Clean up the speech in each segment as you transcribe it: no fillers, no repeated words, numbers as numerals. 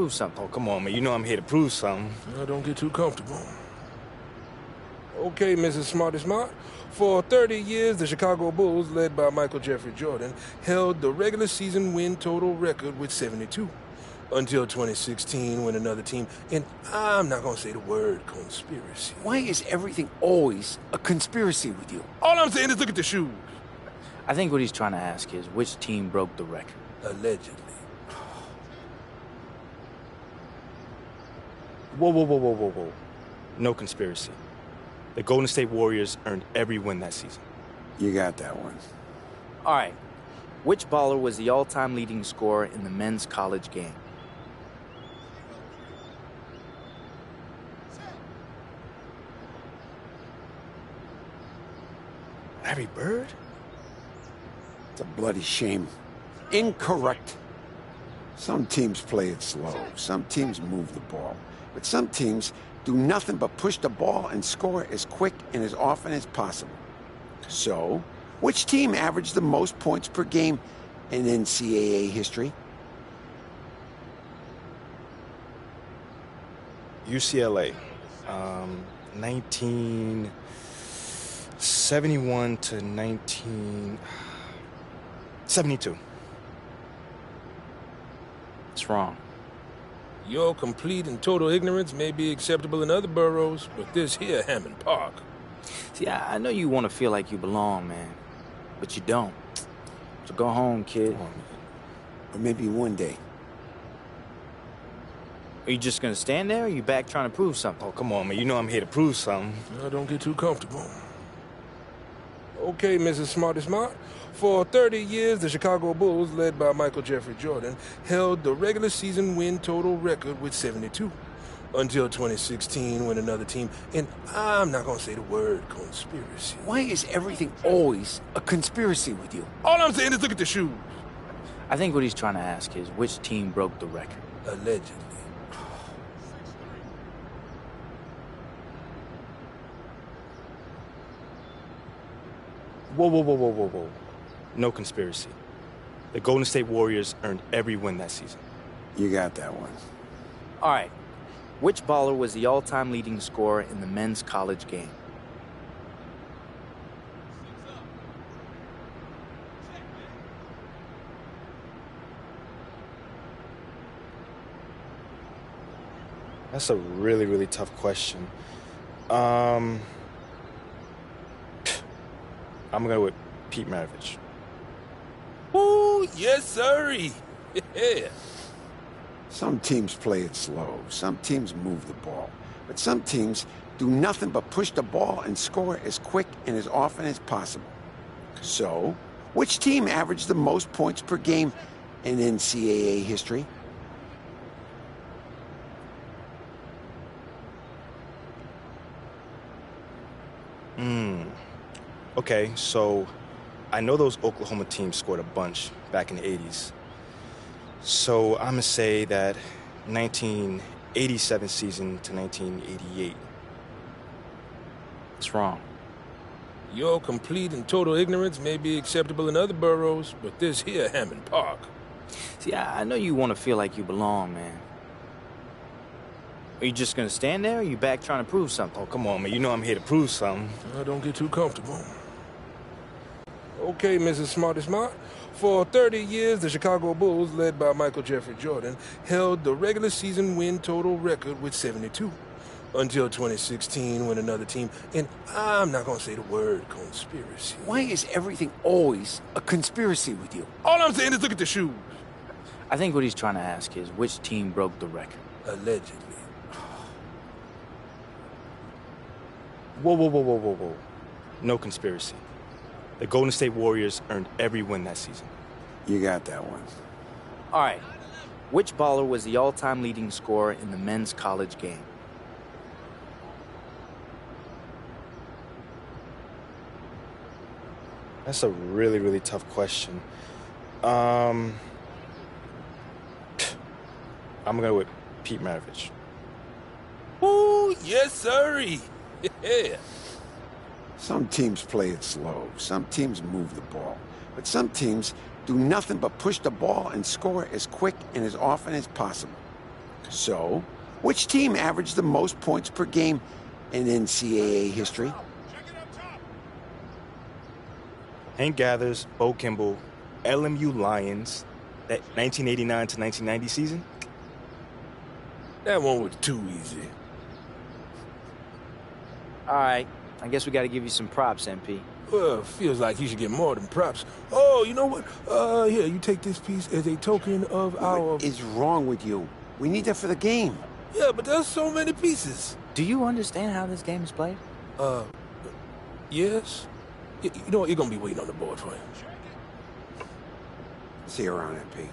prove something. Oh, come on, man. You know I'm here to prove something. Now, don't get too comfortable. Okay, Mrs. Smarty Smart. For 30 years, the Chicago Bulls, led by Michael Jeffrey Jordan, held the regular season win total record with 72. Until 2016, when another team, and I'm not gonna say the word conspiracy. Why is everything always a conspiracy with you? All I'm saying is look at the shoes. I think what he's trying to ask is which team broke the record. Allegedly. Whoa. No conspiracy. The Golden State Warriors earned every win that season. You got that one. All right. Which baller was the all-time leading scorer in the men's college game? Larry Bird? It's a bloody shame. Incorrect. Some teams play it slow. Some teams move the ball. But some teams do nothing but push the ball and score as quick and as often as possible. So, which team averaged the most points per game in NCAA history? UCLA. 1971 to 1972. It's wrong. Your complete and total ignorance may be acceptable in other boroughs, but this here Hammond Park. See, I know you want to feel like you belong, man, but you don't. So go home, kid. Or maybe one day. Are you just gonna stand there, or are you back trying to prove something? Oh, come on, man. You know I'm here to prove something. Now, don't get too comfortable. Okay, Mrs. Smarty Smart. For 30 years, the Chicago Bulls, led by Michael Jeffrey Jordan, held the regular season win total record with 72. Until 2016, when another team, and I'm not gonna say the word conspiracy. Why is everything always a conspiracy with you? All I'm saying is look at the shoes. I think what he's trying to ask is which team broke the record. Allegedly. Whoa. No conspiracy. The Golden State Warriors earned every win that season. You got that one. All right. Which baller was the all-time leading scorer in the men's college game? That's a really tough question. I'm gonna go with Pete Maravich. Ooh, yes, sirree. Yeah. Some teams play it slow. Some teams move the ball. But some teams do nothing but push the ball and score as quick and as often as possible. So, which team averaged the most points per game in NCAA history? Okay, so I know those Oklahoma teams scored a bunch back in the 80s. So I'm gonna say that 1987 season to 1988. It's wrong. Your complete and total ignorance may be acceptable in other boroughs, but this here Hammond Park. See, I know you want to feel like you belong, man. Are you just gonna stand there, or are you back trying to prove something? Oh, come on, man. You know I'm here to prove something. Now, don't get too comfortable. Okay, Mrs. Smarty Smart. For 30 years, the Chicago Bulls, led by Michael Jeffrey Jordan, held the regular season win total record with 72. Until 2016, when another team, and I'm not gonna say the word conspiracy. Why is everything always a conspiracy with you? All I'm saying is look at the shoes. I think what he's trying to ask is which team broke the record. Allegedly. Whoa. No conspiracy. The Golden State Warriors earned every win that season. You got that one. All right. Which baller was the all-time leading scorer in the men's college game? That's a really tough question. I'm gonna go with Pete Maravich. Ooh, yes, sirree. Yeah. Some teams play it slow. Some teams move the ball. But some teams do nothing but push the ball and score as quick and as often as possible. So, which team averaged the most points per game in NCAA history? Hank Gathers, Bo Kimball, LMU Lions, that 1989 to 1990 season? That one was too easy. All right, I guess we got to give you some props, MP. Well, feels like he should get more than props. Oh, you know what? Here, you take this piece as a token of our... What is wrong with you? We need that for the game. Yeah, but there's so many pieces. Do you understand how this game is played? Yes? You know what? You're gonna be waiting on the board for you. See you around, MP.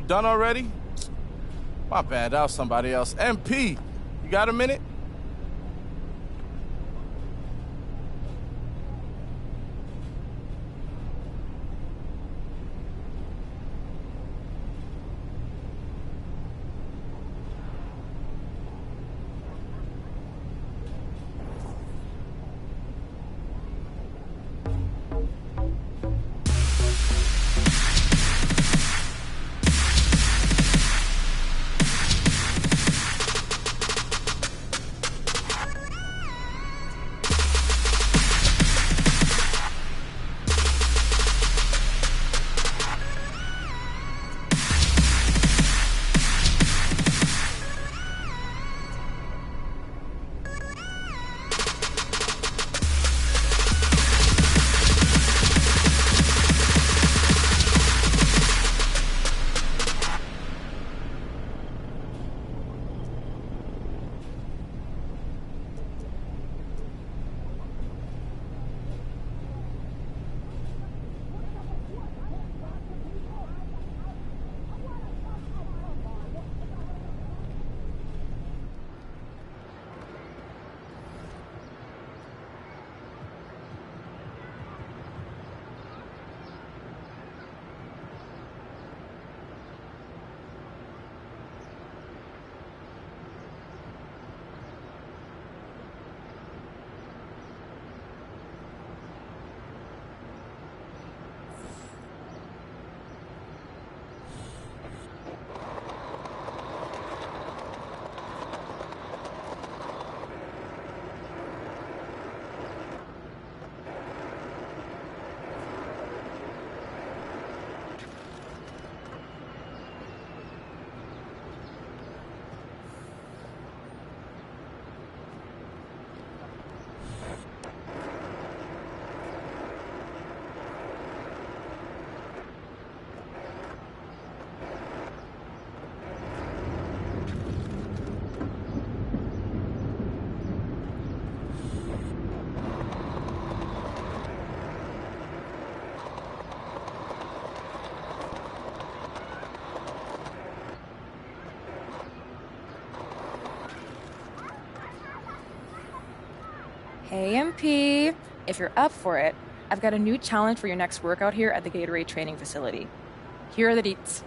Done already? My bad, that was somebody else. MP, you got a minute? Hey, MP. If you're up for it, I've got a new challenge for your next workout here at the Gatorade training facility. Here are the deets.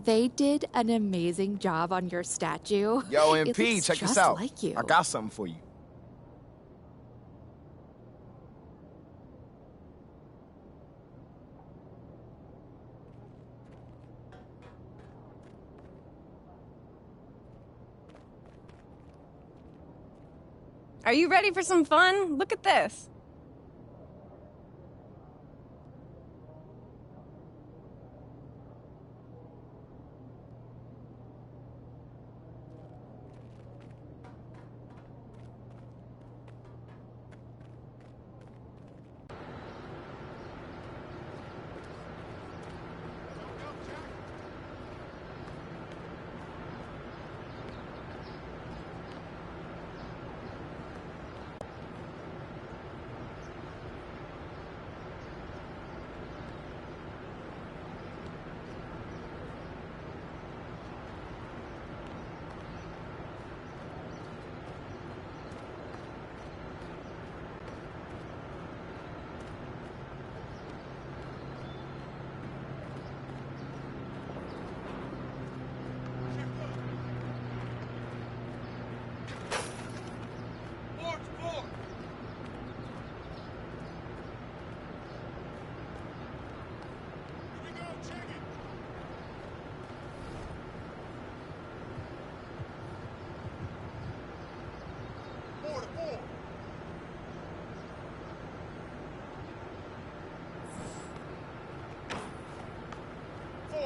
They did an amazing job on your statue. Yo, It MP, looks check this just out. like you. I got something for you. Are you ready for some fun? Look at this.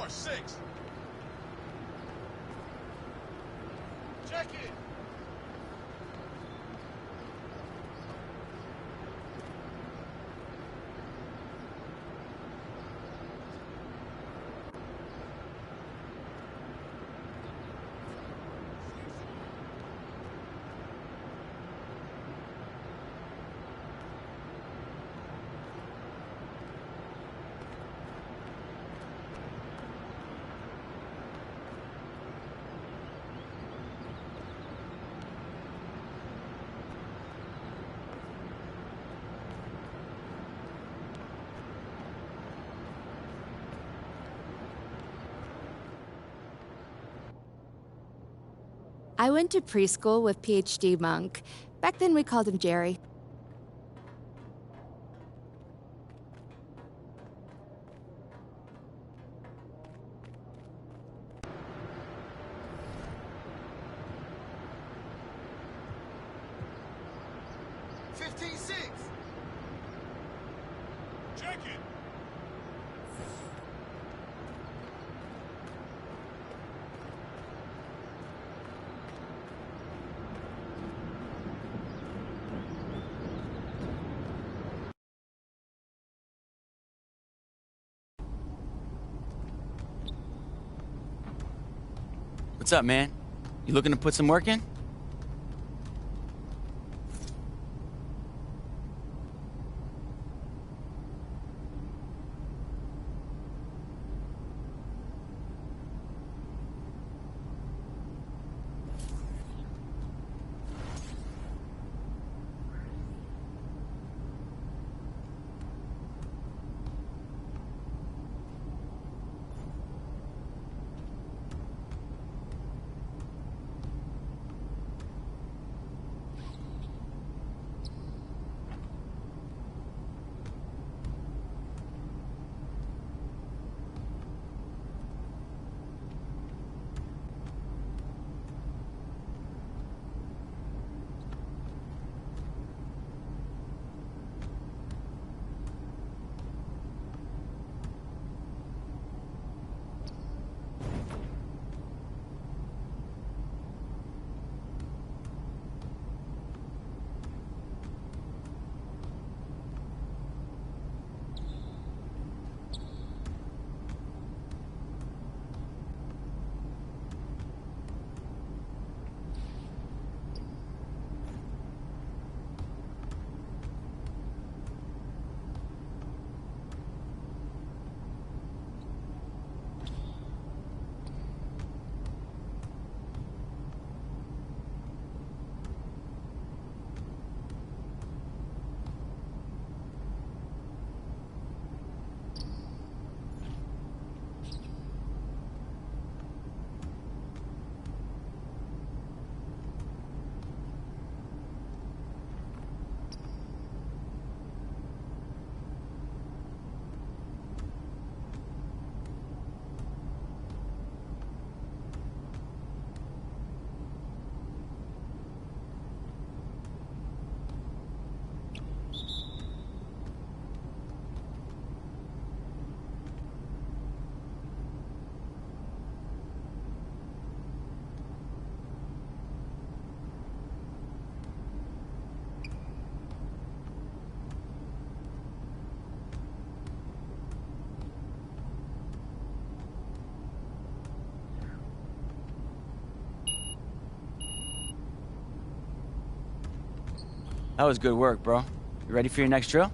6. Check it. I went to preschool with PhD Monk. Back then we called him Jerry. Check it. What's up, man? You looking to put some work in? That was good work, bro. You ready for your next drill?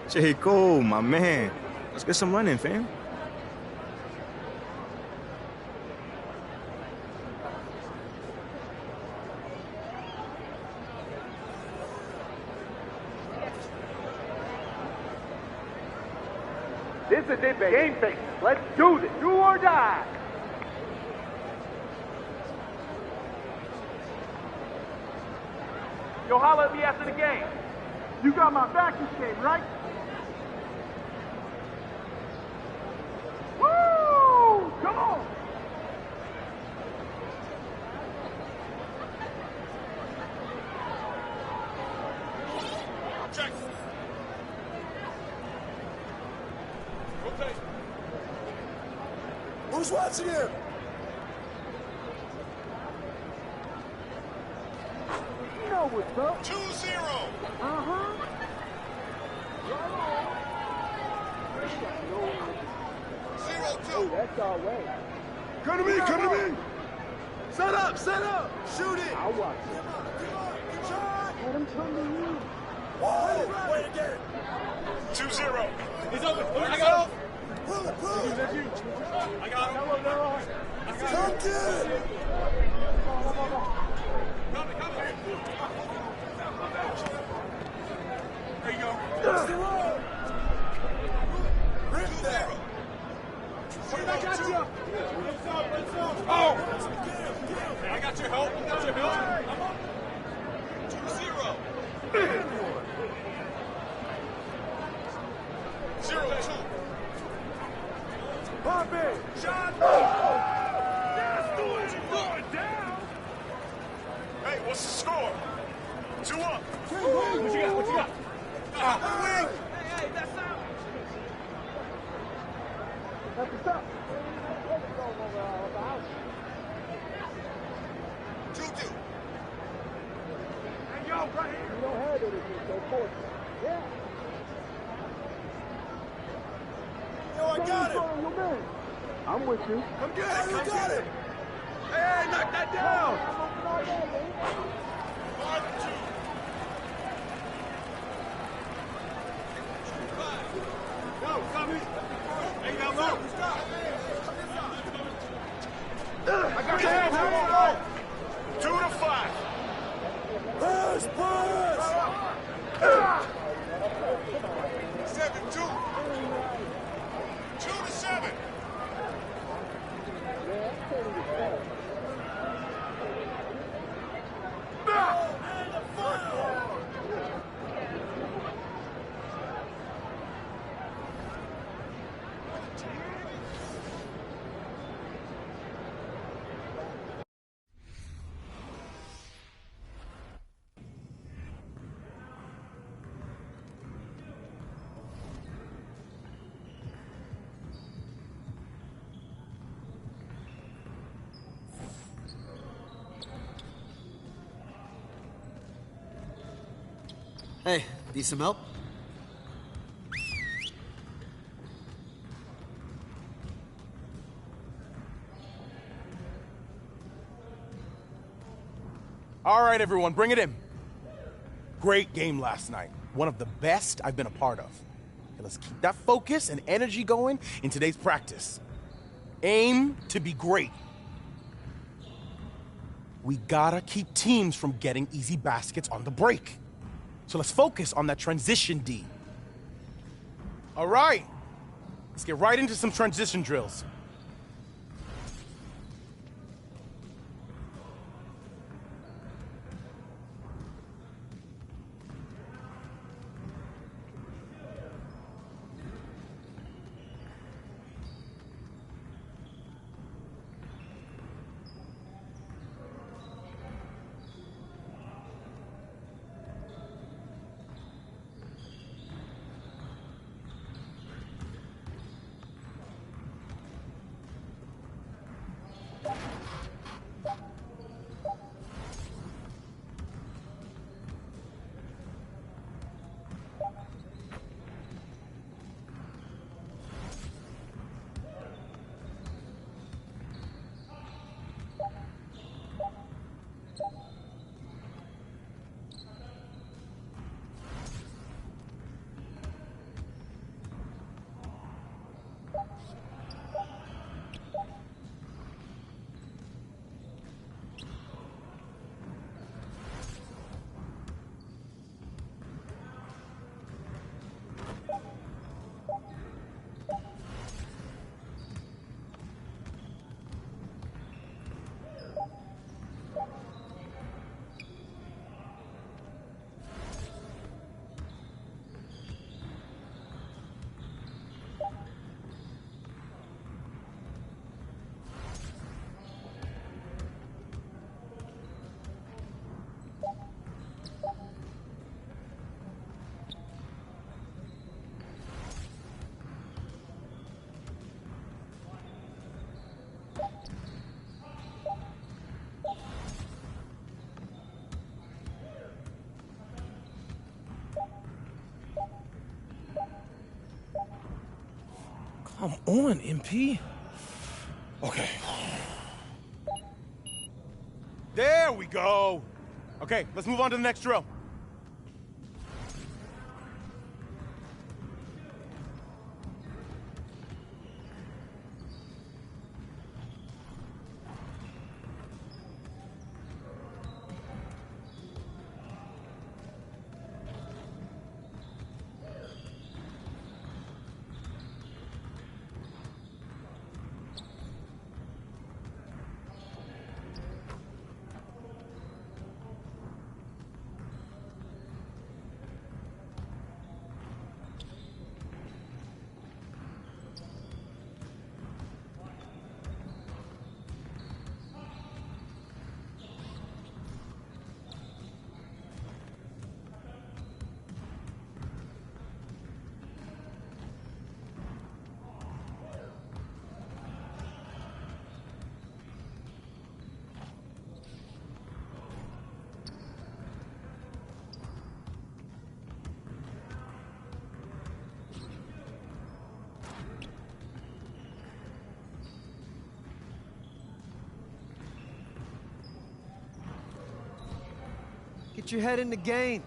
J. Cole, my man. Let's get some running, fam. This is it, baby. Game face. Let's do this. Do or die. Yo, holler at me after the game. You got my back this game, right? Woo! Come on! Check. Okay. Who's watching him? You know what's up. 2-0. Uh-huh. 0-2. That's our way. Come to me, come to me. Set up, shoot it. I'll watch it. Let him come to you. Whoa, wait again. 2-0. He's open. I got him. Pull it. I got him. Come get it. There you go. That's the road. Rip that. I got you. Oh! I got your help. 2-0. 0-2. Pop it. Shot. That's the way you throw it down. Hey, what's the score? 2-up. What you got? Wing. Hey, that's out. That's the stop. 2-2. Hey, yo, right here. You don't have anything, so force it. Yeah. Yo, I got it. I'm with you. Come get it. You got it. Hey, knock that down. 5-2. Go, copy. Hey, now low. I got your hands. 2-5. Push! 7-2. 2-7. Hey, need some help? All right, everyone, bring it in. Great game last night. One of the best I've been a part of. Okay, let's keep that focus and energy going in today's practice. Aim to be great. We gotta keep teams from getting easy baskets on the break. So let's focus on that transition D. All right, let's get right into some transition drills. Come on, MP. Okay. There we go. Okay, let's move on to the next drill. Get your head in the game.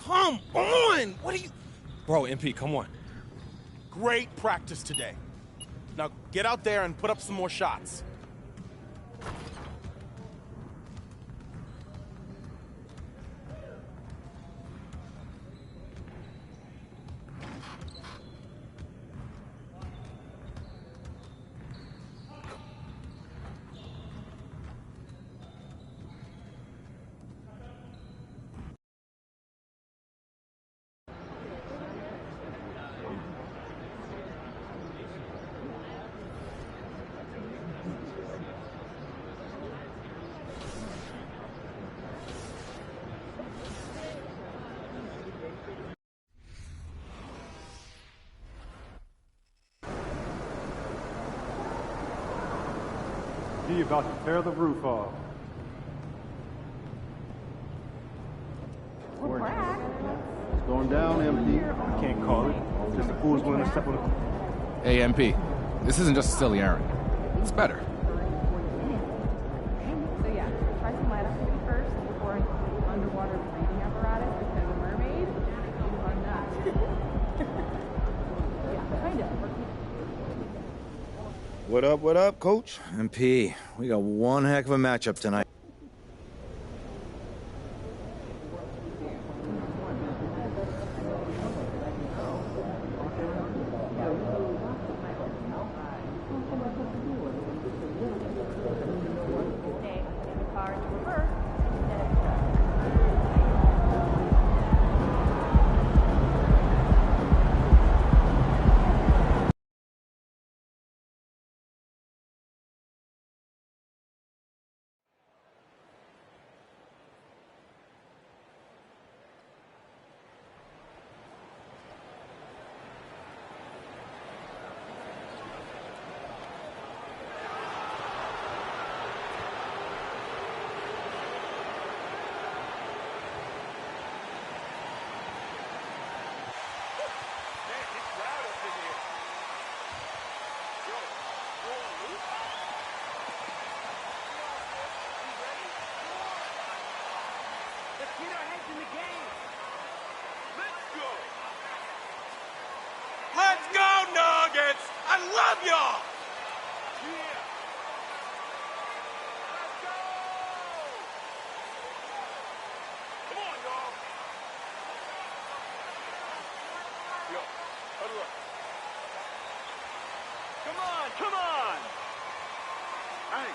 Come on! What are you... Bro, MP, come on. Great practice today. Now get out there and put up some more shots. He about to tear the roof off. It's going down, MP. You can't call it. Just the fool's willing to step on it. Hey, MP. This isn't just a silly errand. It's better. So yeah, try some light activity first before underwater breathing apparatus because a mermaid on that. Yeah, kind of. What up, coach? MP, we got one heck of a matchup tonight. love y'all. Come on! Hey,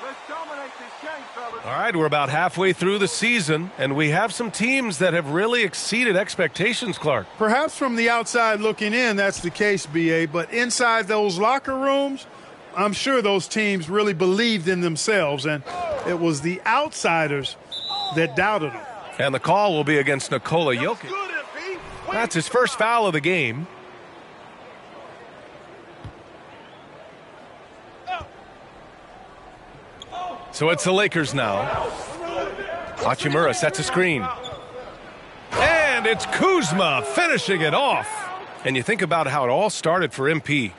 let's dominate this game, fellas. All right, we're about halfway through the season, and we have some teams that have really exceeded expectations, Clark. Perhaps from the outside looking in, that's the case, B.A., but inside those locker rooms, I'm sure those teams really believed in themselves, and it was the outsiders that doubted them. And the call will be against Nikola Jokic. That's his first foul of the game. So it's the Lakers now. Hachimura sets a screen. And it's Kuzma finishing it off. And you think about how it all started for MP.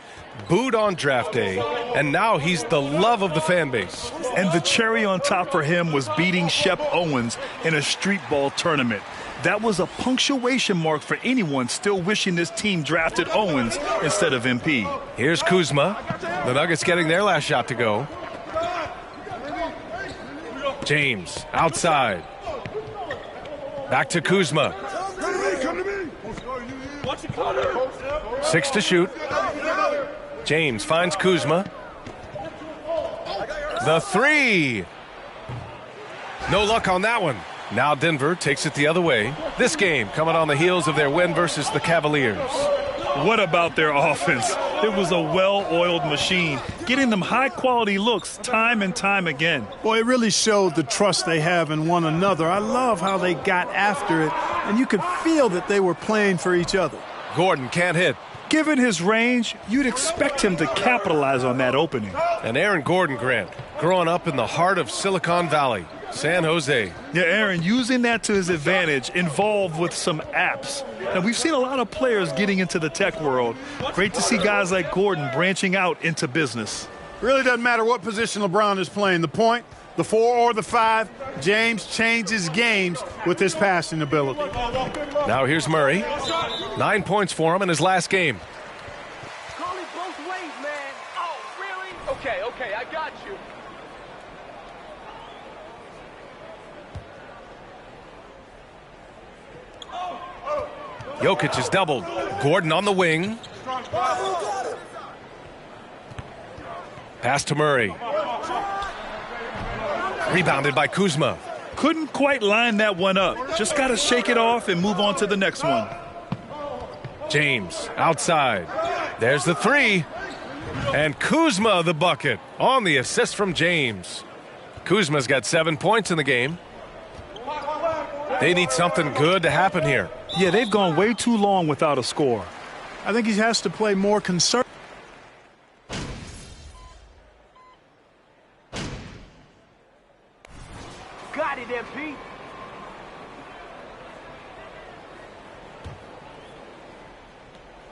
Booed on draft day, and now he's the love of the fan base. And the cherry on top for him was beating Shep Owens in a street ball tournament. That was a punctuation mark for anyone still wishing this team drafted Owens instead of MP. Here's Kuzma. The Nuggets getting their last shot to go. James, outside. Back to Kuzma. 6 to shoot. James finds Kuzma. The three. No luck on that one. Now Denver takes it the other way. This game coming on the heels of their win versus the Cavaliers. What about their offense? It was a well-oiled machine, getting them high-quality looks time and time again. Boy, it really showed the trust they have in one another. I love how they got after it, and you could feel that they were playing for each other. Gordon can't hit. Given his range, you'd expect him to capitalize on that opening. And Aaron Gordon, Grant, growing up in the heart of Silicon Valley, San Jose. Yeah, Aaron, using that to his advantage, involved with some apps. And we've seen a lot of players getting into the tech world. Great to see guys like Gordon branching out into business. Really doesn't matter what position LeBron is playing, the point, the 4 or the 5, James changes games with his passing ability. Now here's Murray. 9 points for him in his last game. Call it both ways, man. Oh, really? Okay, I got you. Jokic is doubled. Gordon on the wing. Pass to Murray. Rebounded by Kuzma. Couldn't quite line that one up. Just got to shake it off and move on to the next one. James outside. There's the three. And Kuzma the bucket on the assist from James. Kuzma's got 7 points in the game. They need something good to happen here. Yeah, they've gone way too long without a score. I think he has to play more conservative. Got it, MP.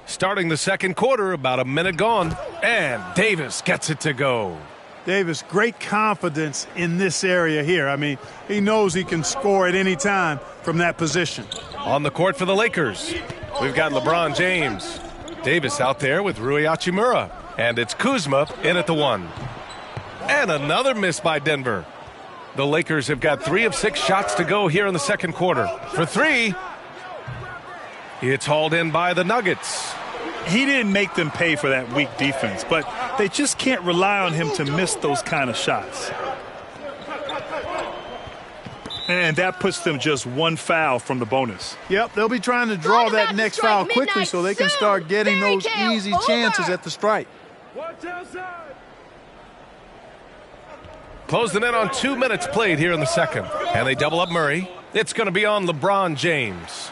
Starting the second quarter, about a minute gone. And Davis gets it to go. Davis, great confidence in this area here. I mean, he knows he can score at any time from that position. On the court for the Lakers, we've got LeBron James. Davis out there with Rui Hachimura. And it's Kuzma in at the 1. And another miss by Denver. The Lakers have got 3 of 6 shots to go here in the second quarter. For 3, it's hauled in by the Nuggets. He didn't make them pay for that weak defense, but they just can't rely on him to miss those kind of shots. And that puts them just 1 foul from the bonus. Yep, they'll be trying to draw that next foul quickly so they can start getting those easy chances at the stripe. Closing in on 2 minutes played here in the second. And they double up Murray. It's going to be on LeBron James.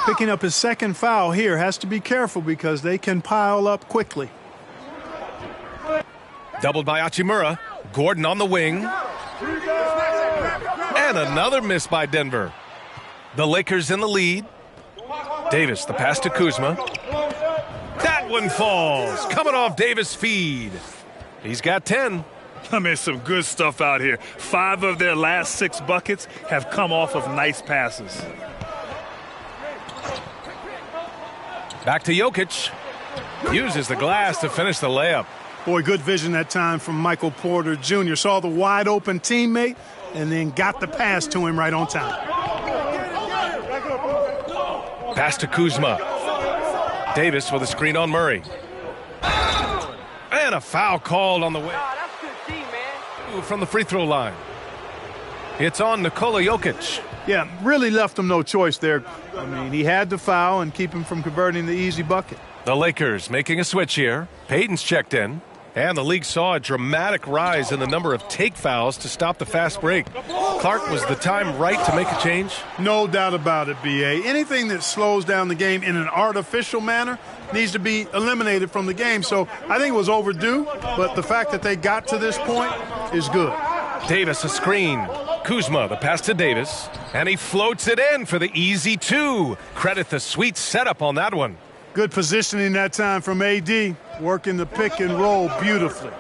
Picking up his second foul here, has to be careful because they can pile up quickly. Doubled by Hachimura. Gordon on the wing. And another miss by Denver. The Lakers in the lead. Davis, the pass to Kuzma. That one falls. Coming off Davis' feed. He's got 10. I mean, some good stuff out here. 5 of their last 6 buckets have come off of nice passes. Back to Jokic. Uses the glass to finish the layup. Boy, good vision that time from Michael Porter Jr. Saw the wide open teammate and then got the pass to him right on time. Pass to Kuzma. Davis with a screen on Murray. And a foul called on the way from the free throw line. It's on Nikola Jokic. Yeah, really left him no choice there. I mean, he had to foul and keep him from converting the easy bucket. The Lakers making a switch here. Payton's checked in. And the league saw a dramatic rise in the number of take fouls to stop the fast break. Clark, was the time right to make a change? No doubt about it, B.A. Anything that slows down the game in an artificial manner needs to be eliminated from the game. So I think it was overdue, but the fact that they got to this point is good. Davis a screen. Kuzma the pass to Davis. And he floats it in for the easy two. Credit the sweet setup on that one. Good positioning that time from A.D. Working the pick and roll beautifully.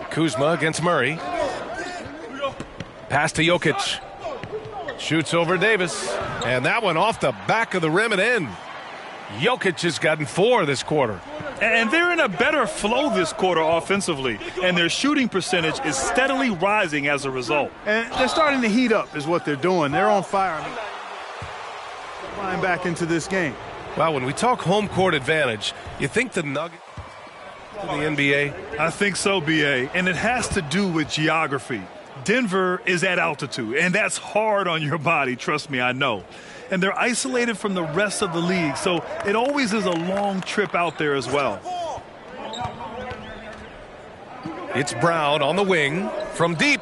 Kuzma against Murray. Pass to Jokic. Shoots over Davis. And that one off the back of the rim and in. Jokic has gotten 4 this quarter. And they're in a better flow this quarter offensively. And their shooting percentage is steadily rising as a result. And they're starting to heat up is what they're doing. They're on fire. Flying back into this game. Wow, when we talk home court advantage, you think the Nuggets in the NBA? I think so, B.A., and it has to do with geography. Denver is at altitude, and that's hard on your body, trust me, I know. And they're isolated from the rest of the league, so it always is a long trip out there as well. It's Brown on the wing from deep.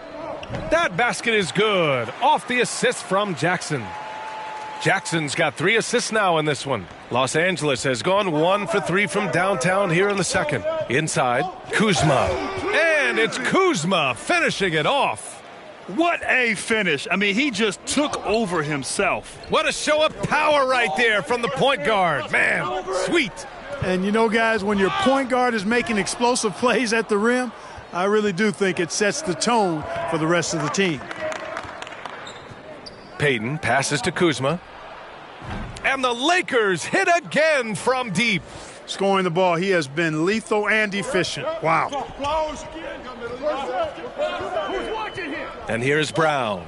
That basket is good. Off the assist from Jackson. Jackson's got 3 assists now in this one. Los Angeles has gone 1 for 3 from downtown here in the second. Inside, Kuzma. And it's Kuzma finishing it off. What a finish. I mean, he just took over himself. What a show of power right there from the point guard. Man, sweet. And you know, guys, when your point guard is making explosive plays at the rim, I really do think it sets the tone for the rest of the team. Payton passes to Kuzma. And the Lakers hit again from deep. Scoring the ball, he has been lethal and efficient. Wow. And here's Brown.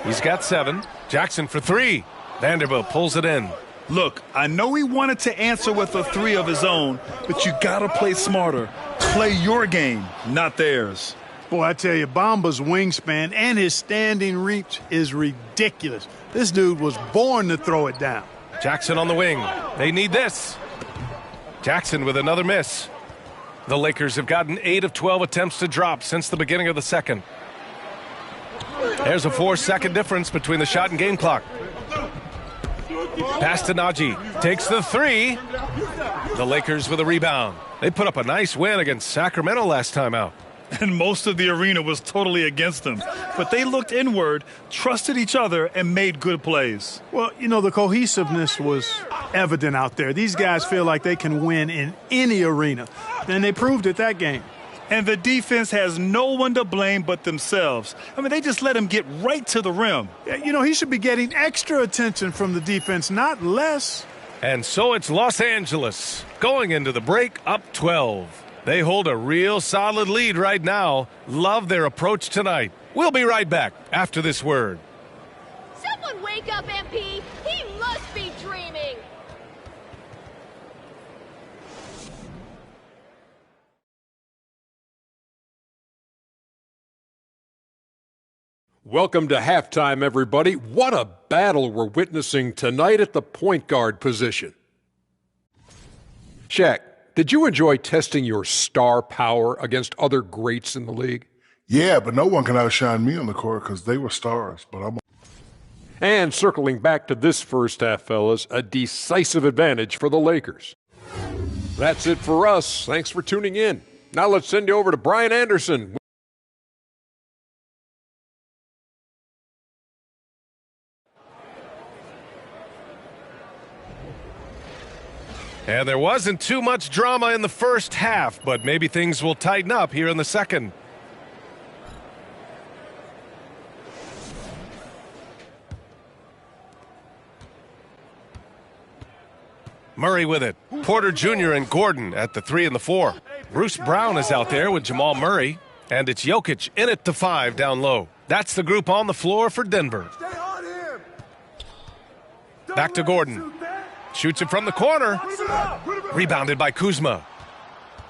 He's got 7. Jackson for 3. Vanderbilt pulls it in. Look, I know he wanted to answer with a 3 of his own, but you got to play smarter. Play your game, not theirs. Boy, I tell you, Bamba's wingspan and his standing reach is ridiculous. This dude was born to throw it down. Jackson on the wing. They need this. Jackson with another miss. The Lakers have gotten 8 of 12 attempts to drop since the beginning of the second. There's a 4-second difference between the shot and game clock. Pass to Najee. Takes the 3. The Lakers with a rebound. They put up a nice win against Sacramento last time out. And most of the arena was totally against them. But they looked inward, trusted each other, and made good plays. Well, you know, the cohesiveness was evident out there. These guys feel like they can win in any arena. And they proved it that game. And the defense has no one to blame but themselves. I mean, they just let him get right to the rim. You know, he should be getting extra attention from the defense, not less. And so it's Los Angeles going into the break up 12. They hold a real solid lead right now. Love their approach tonight. We'll be right back after this word. Someone wake up, MP. He must be dreaming. Welcome to halftime, everybody. What a battle we're witnessing tonight at the point guard position. Shaq, did you enjoy testing your star power against other greats in the league? Yeah, but no one can outshine me on the court because they were stars. And circling back to this first half, fellas, a decisive advantage for the Lakers. That's it for us. Thanks for tuning in. Now let's send you over to Brian Anderson. And there wasn't too much drama in the first half, but maybe things will tighten up here in the second. Murray with it. Porter Jr. and Gordon at the 3 and the 4. Bruce Brown is out there with Jamal Murray. And it's Jokic in at the 5 down low. That's the group on the floor for Denver. Back to Gordon. Shoots it from the corner. Rebounded by Kuzma.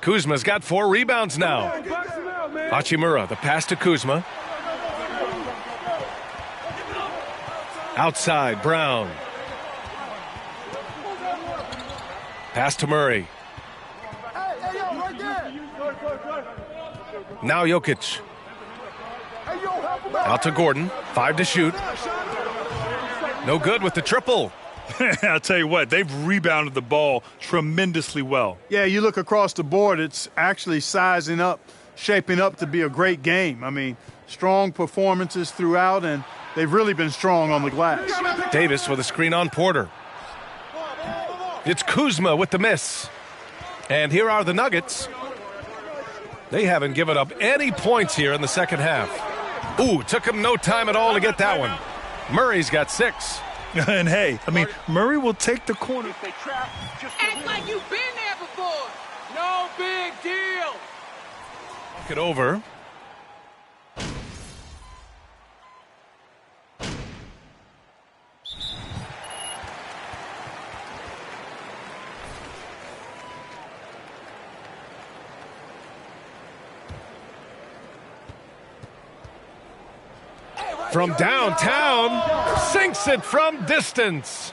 Kuzma's got 4 rebounds now. Hachimura, the pass to Kuzma. Outside, Brown. Pass to Murray. Now Jokic. Out to Gordon. 5 to shoot. No good with the triple. I'll tell you what, they've rebounded the ball tremendously well. Yeah, you look across the board, it's actually sizing up, shaping up to be a great game. I mean, strong performances throughout, and they've really been strong on the glass. Davis with a screen on Porter. It's Kuzma with the miss. And here are the Nuggets. They haven't given up any points here in the second half. Ooh, took him no time at all to get that one. Murray's got 6. And hey, I mean, Murray will take the corner. Act like you've been there before. No big deal. Walk it over. From downtown, sinks it from distance.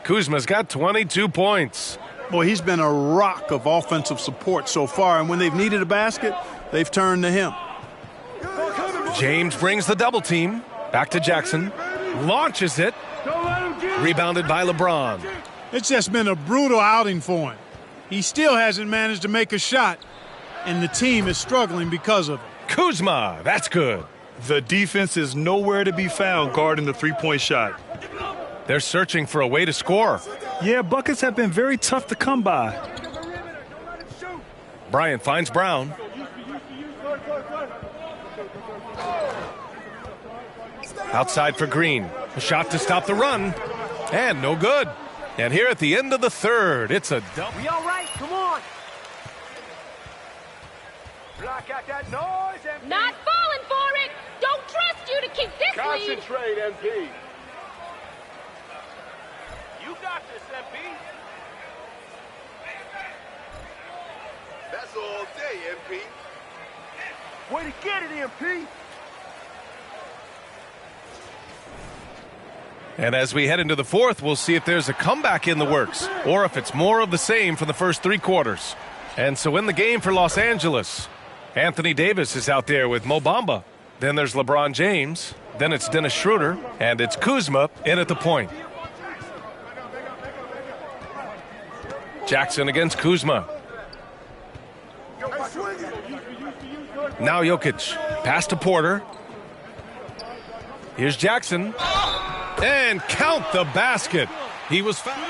Kuzma's got 22 points. Boy, he's been a rock of offensive support so far, and when they've needed a basket, they've turned to him. James brings the double team. Back to Jackson. Launches it. Rebounded by LeBron. It's just been a brutal outing for him. He still hasn't managed to make a shot, and the team is struggling because of it. Kuzma, that's good. The defense is nowhere to be found guarding the three-point shot. They're searching for a way to score. Yeah, buckets have been very tough to come by. Bryant finds Brown. Outside for Green. A shot to stop the run. And no good. And here at the end of the third, it's a double. We all right? Come on. Block out that noise, MP. Not falling for it. Don't trust you to keep this lead. Concentrate, MP. You got this, MP. That's all day, MP. Way to get it, MP. And as we head into the fourth, we'll see if there's a comeback in the works or if it's more of the same from the first 3 quarters. And so in the game for Los Angeles, Anthony Davis is out there with Mo Bamba. Then there's LeBron James. Then it's Dennis Schroeder. And it's Kuzma in at the point. Jackson against Kuzma. Now Jokic. Pass to Porter. Here's Jackson. And count the basket. He was fouled.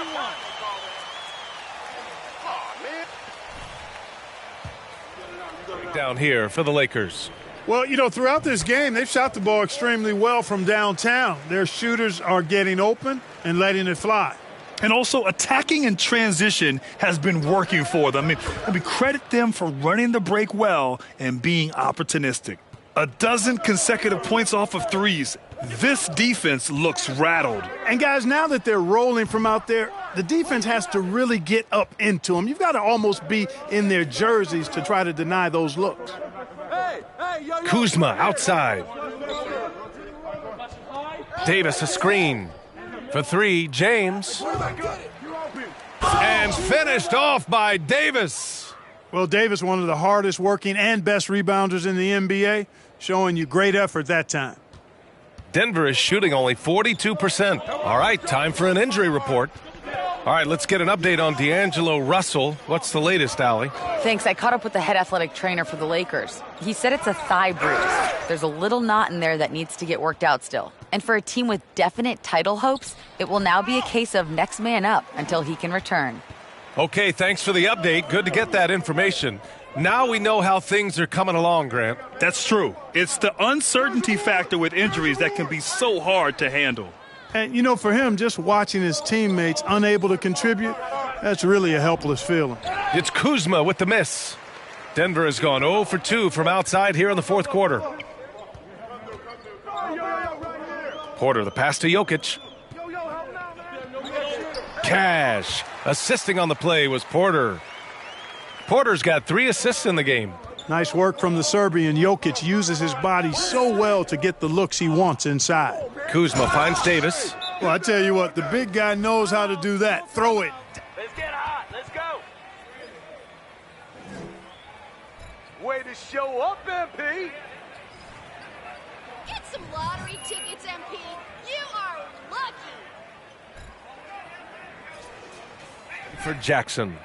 Down here for the Lakers. Well, you know, throughout this game, they've shot the ball extremely well from downtown. Their shooters are getting open and letting it fly. And also attacking in transition has been working for them. I mean, credit them for running the break well and being opportunistic. 12 consecutive points off of threes. This defense looks rattled. And guys, now that they're rolling from out there, the defense has to really get up into them. You've got to almost be in their jerseys to try to deny those looks. Kuzma outside. Davis a screen. For 3, James. And finished off by Davis. Well, Davis, one of the hardest working and best rebounders in the NBA, showing you great effort that time. Denver is shooting only 42%. All right, time for an injury report. All right, let's get an update on D'Angelo Russell. What's the latest, Allie? Thanks. I caught up with the head athletic trainer for the Lakers. He said it's a thigh bruise. There's a little knot in there that needs to get worked out still. And for a team with definite title hopes, it will now be a case of next man up until he can return. Okay, thanks for the update. Good to get that information. Now we know how things are coming along, Grant. That's true. It's the uncertainty factor with injuries that can be so hard to handle. And, you know, for him, just watching his teammates unable to contribute, That's really a helpless feeling. It's Kuzma with the miss. Denver has gone 0 for 2 from outside here in the fourth quarter. Porter, the pass to Jokic. Cash. Assisting on the play was Porter. Porter's got 3 assists in the game. Nice work from the Serbian. Jokic uses his body so well to get the looks he wants inside. Kuzma finds Davis. Well, I tell you what, the big guy knows how to do that. Throw it. Let's get hot. Let's go. Way to show up, MP. Get some lottery tickets, MP. You are lucky. For Jackson.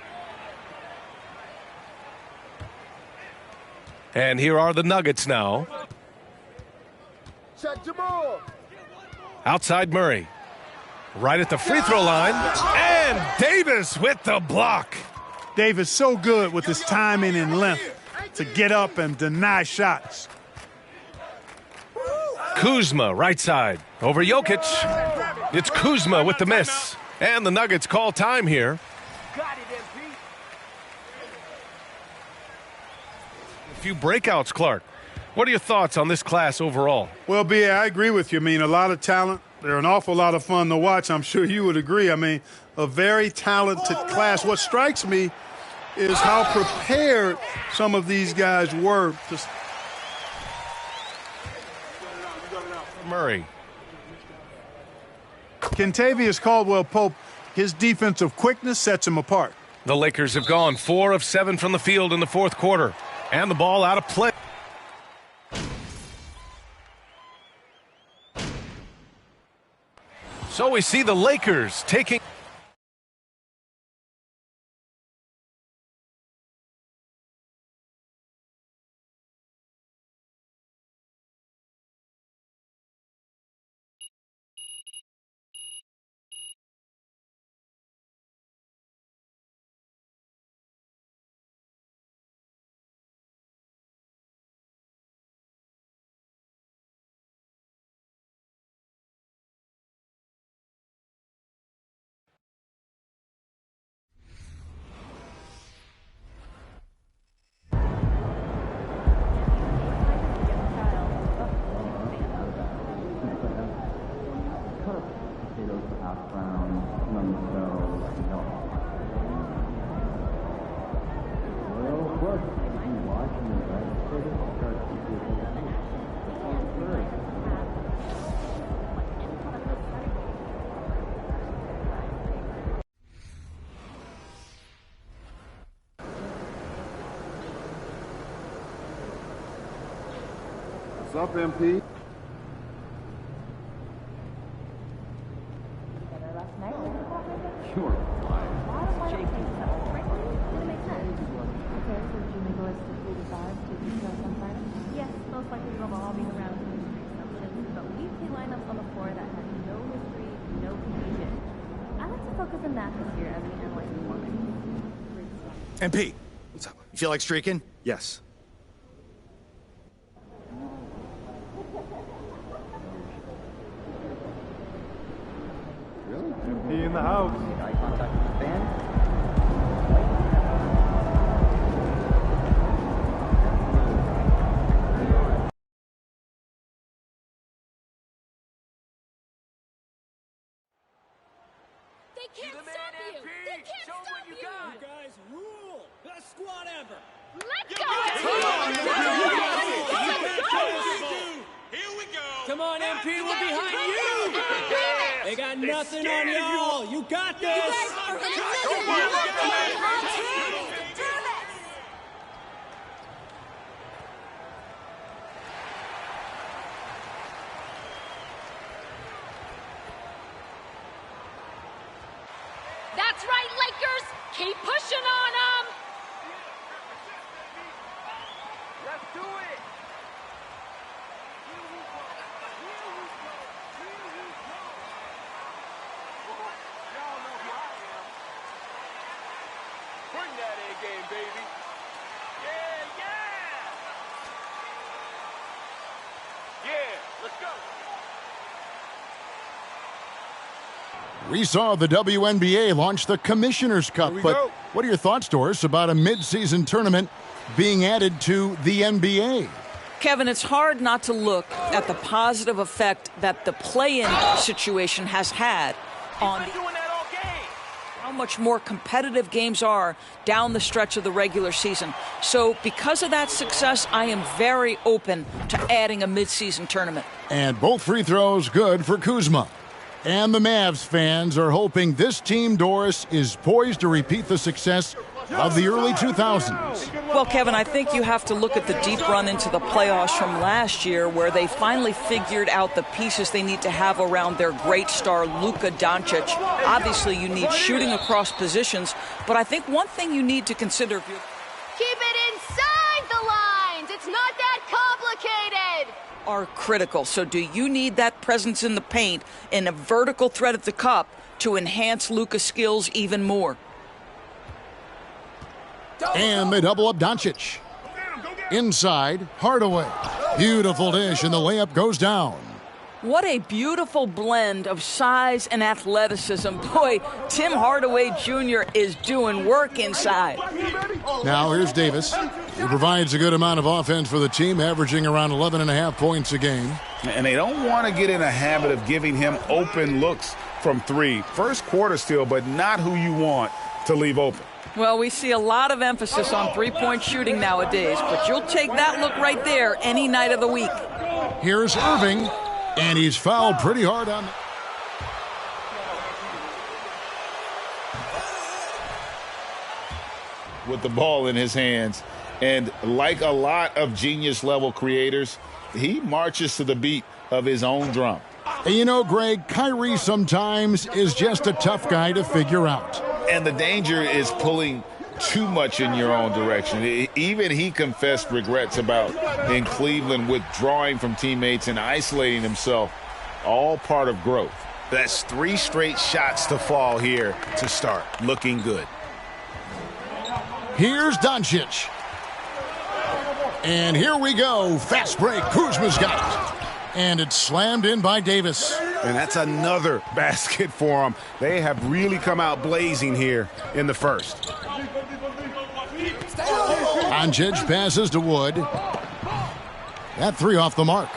And here are the Nuggets now. Check Jamal. Outside Murray. Right at the free throw line. And Davis with the block. Davis so good with his timing and length to get up and deny shots. Kuzma, right side. Over Jokic. It's Kuzma with the miss. And the Nuggets call time here. Got it, MP. A few breakouts, Clark. What are your thoughts on this class overall? Well, B.A., I agree with you. I mean, a lot of talent. They're an awful lot of fun to watch. I'm sure you would agree. I mean, a very talented class. What strikes me is how prepared some of these guys were. Murray. Kentavious Caldwell-Pope, his defensive quickness sets him apart. The Lakers have gone 4 of 7 from the field in the fourth quarter. And the ball out of play. So we see the Lakers taking... What's up, MP? Sure. Yes, most likely they'll all be around but we see lineups on the floor that have no history, no confusion. I like to focus on that this year as we analyze performance. MP, what's up? You feel like streaking? Yes. MP in the house. Eye contact with the fan. They can't stop you! They can't stop you! You guys rule! Best squad ever! Let's go! Here we go! Come on, MP, we're behind you! They got nothing on y'all! You got this! That's right, Lakers! Keep pushing on them! Let's do it! Y'all know who I am. Bring that A-game, baby. Yeah, yeah! Yeah, let's go. We saw the WNBA launch the Commissioner's Cup, but what are your thoughts, Doris, about a mid-season tournament being added to the NBA? Kevin, it's hard not to look at the positive effect that the play-in situation has had on how much more competitive games are down the stretch of the regular season. So because of that success, I am very open to adding a mid-season tournament. And both free throws good for Kuzma. And the Mavs fans are hoping this team, Doris, is poised to repeat the success of the early 2000s. Well, Kevin, I think you have to look at the deep run into the playoffs from last year where they finally figured out the pieces they need to have around their great star, Luka Doncic. Obviously, you need shooting across positions, but I think one thing you need to consider... Keep it inside the lines! It's not that complicated! ...are critical. So do you need that presence in the paint and a vertical threat at the cup to enhance Luka's skills even more? And they double up Doncic. Inside, Hardaway. Beautiful dish, and the layup goes down. What a beautiful blend of size and athleticism. Boy, Tim Hardaway Jr. is doing work inside. Now here's Davis. He provides a good amount of offense for the team, averaging around 11.5 points a game. And they don't want to get in a habit of giving him open looks from three. First quarter still, but not who you want to leave open. Well, we see a lot of emphasis on three-point shooting nowadays, but you'll take that look right there any night of the week. Here's Irving, and he's fouled pretty hard on... with the ball in his hands. And like a lot of genius-level creators, he marches to the beat of his own drum. And you know, Greg, Kyrie sometimes is just a tough guy to figure out. And the danger is pulling too much in your own direction. Even he confessed regrets about in Cleveland withdrawing from teammates and isolating himself. All part of growth. That's 3 straight shots to fall here to start. Looking good. Here's Doncic. And here we go. Fast break. Kuzma's got it. And it's slammed in by Davis. And that's another basket for them. They have really come out blazing here in the first. Doncic passes to Wood. That 3 off the mark.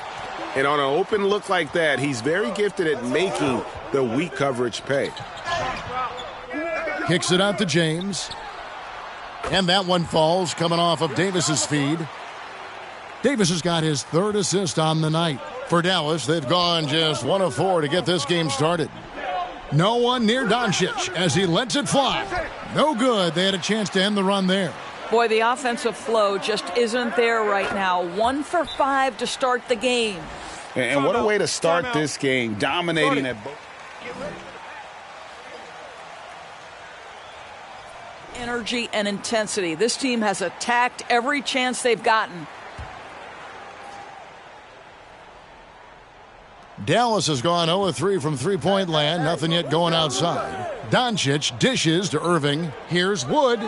And on an open look like that, he's very gifted at making the weak coverage pay. Kicks it out to James. And that one falls coming off of Davis's feed. Davis has got his 3rd assist on the night. For Dallas, they've gone just 1 of 4 to get this game started. No one near Doncic as he lets it fly. No good. They had a chance to end the run there. Boy, the offensive flow just isn't there right now. 1 for 5 to start the game. And what a way to start this game, dominating at both. Energy and intensity. This team has attacked every chance they've gotten. Dallas has gone 0-3 from three-point land. Nothing yet going outside. Doncic dishes to Irving. Here's Wood.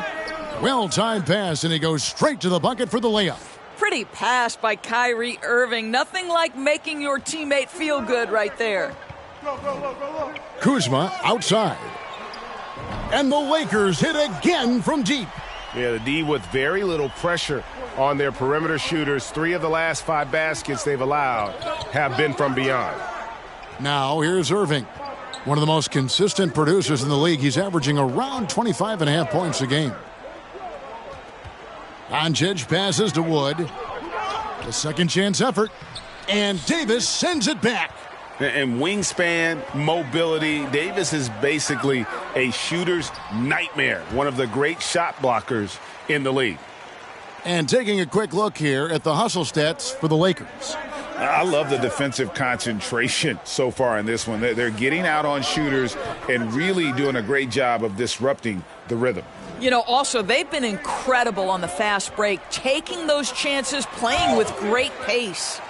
Well-timed pass, and he goes straight to the bucket for the layup. Pretty pass by Kyrie Irving. Nothing like making your teammate feel good right there. Kuzma outside. And the Lakers hit again from deep. Yeah, the D with very little pressure on their perimeter shooters. 3 of the last 5 baskets they've allowed have been from beyond. Now here's Irving, one of the most consistent producers in the league. He's averaging around 25.5 points a game. Doncic passes to Wood. The second chance effort. And Davis sends it back. And wingspan, mobility, Davis is basically a shooter's nightmare. One of the great shot blockers in the league. And taking a quick look here at the hustle stats for the Lakers. I love the defensive concentration so far in this one. They're getting out on shooters and really doing a great job of disrupting the rhythm. You know, also, they've been incredible on the fast break, taking those chances, playing with great pace.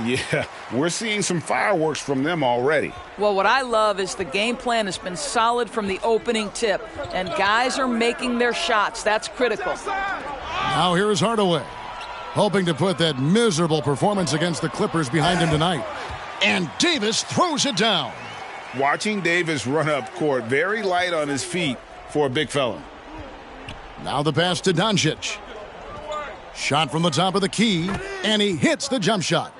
Yeah, we're seeing some fireworks from them already. Well, what I love is the game plan has been solid from the opening tip, and guys are making their shots. That's critical. Now here's Hardaway, hoping to put that miserable performance against the Clippers behind him tonight. And Davis throws it down. Watching Davis run up court, very light on his feet for a big fella. Now the pass to Doncic. Shot from the top of the key, and he hits the jump shot.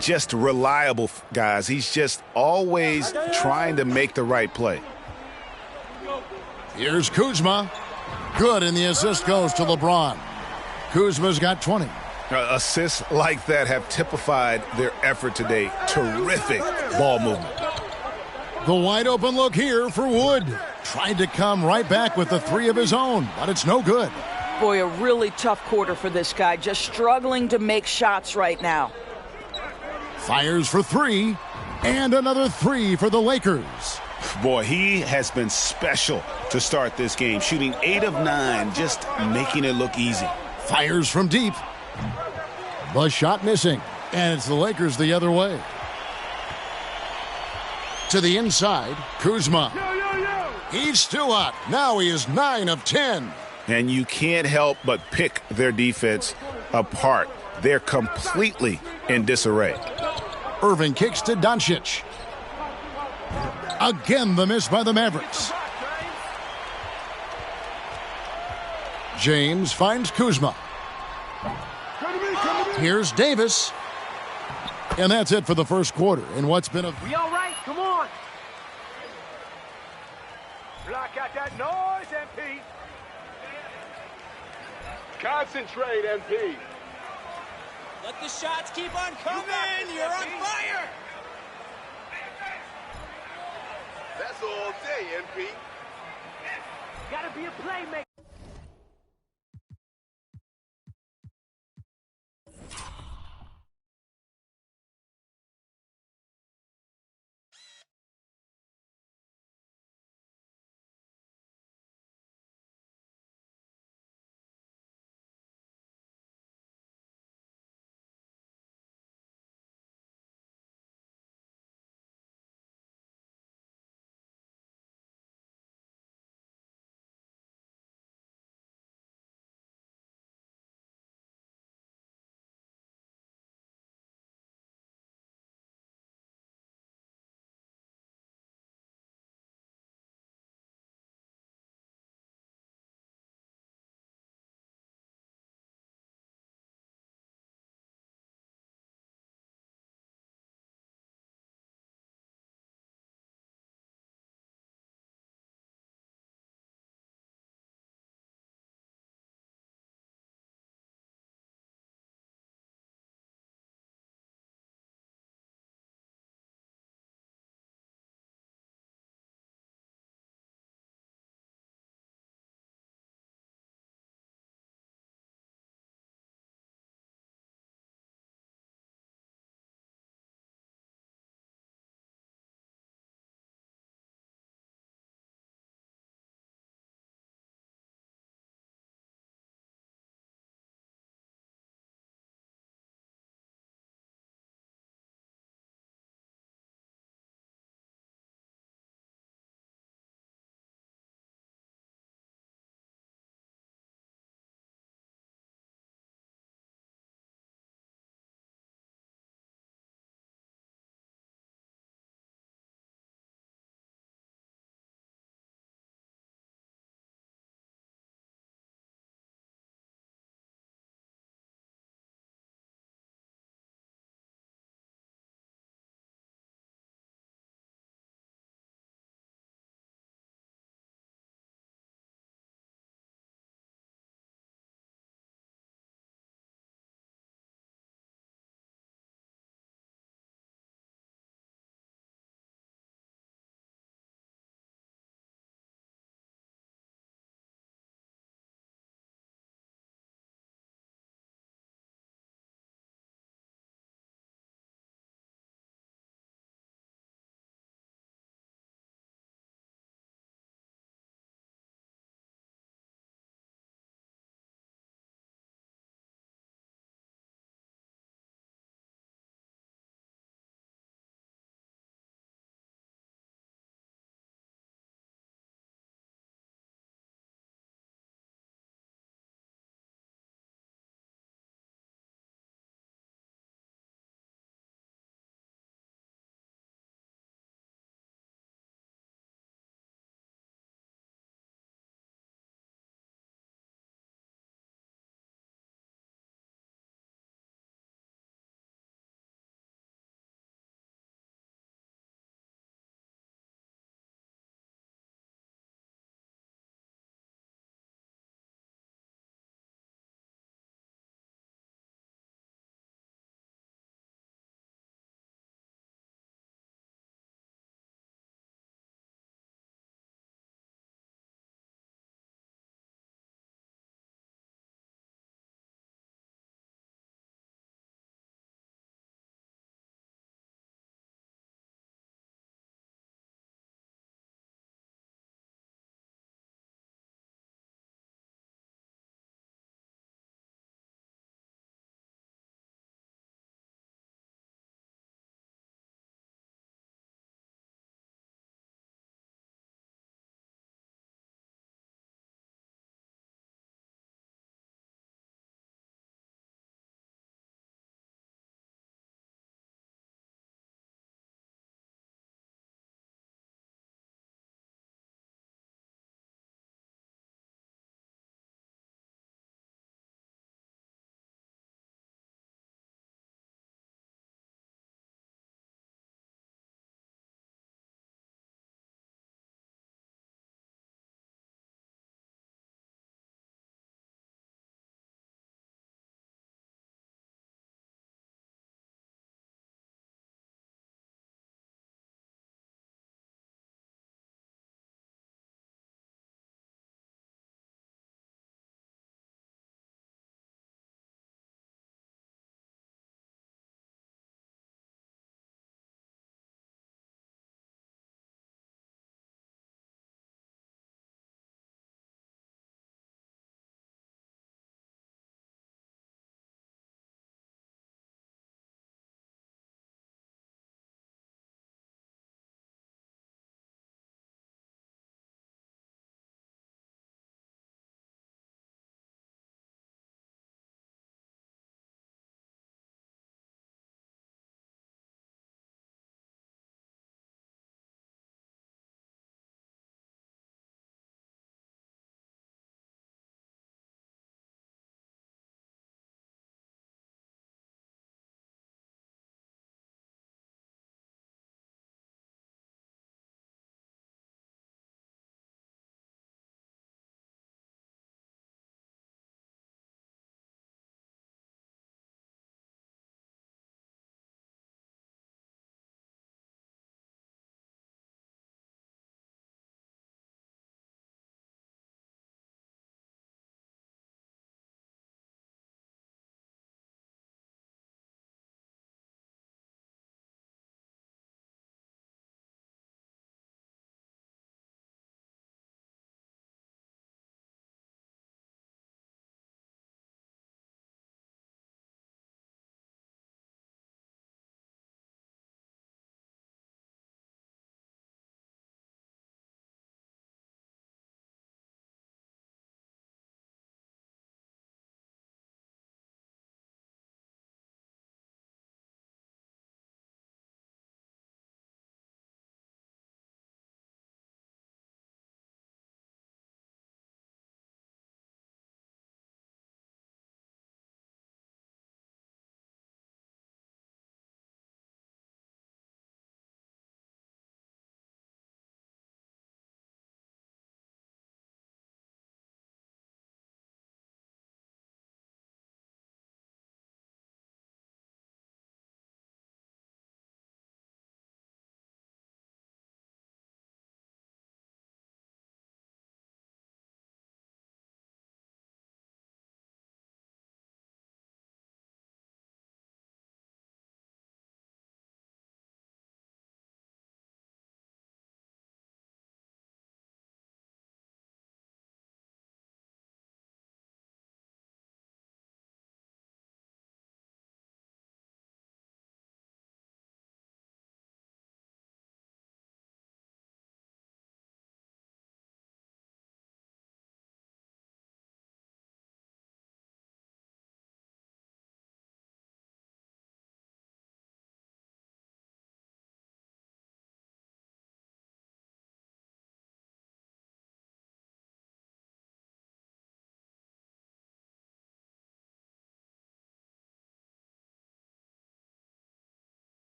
Just reliable, guys. He's just always trying to make the right play. Here's Kuzma. Good, and the assist goes to LeBron. Kuzma's got 20. Assists like that have typified their effort today. Terrific ball movement. The wide open look here for Wood. Tried to come right back with the three of his own, but it's no good. Boy, a really tough quarter for this guy. Just struggling to make shots right now. Fires for three, and another three for the Lakers. Boy, he has been special to start this game, shooting 8 of 9, just making it look easy. Fires from deep. The shot missing, and it's the Lakers the other way. To the inside, Kuzma. He's still hot. Now he is 9 of 10. And you can't help but pick their defense apart. They're completely in disarray. Irving kicks to Doncic. Again, the miss by the Mavericks. James finds Kuzma. Here's Davis. And that's it for the first quarter in what's been a... We all right? Come on. Block out that noise, MP. Concentrate, MP. Let the shots keep on coming. You're on fire. That's all day, MP. Gotta be a playmaker.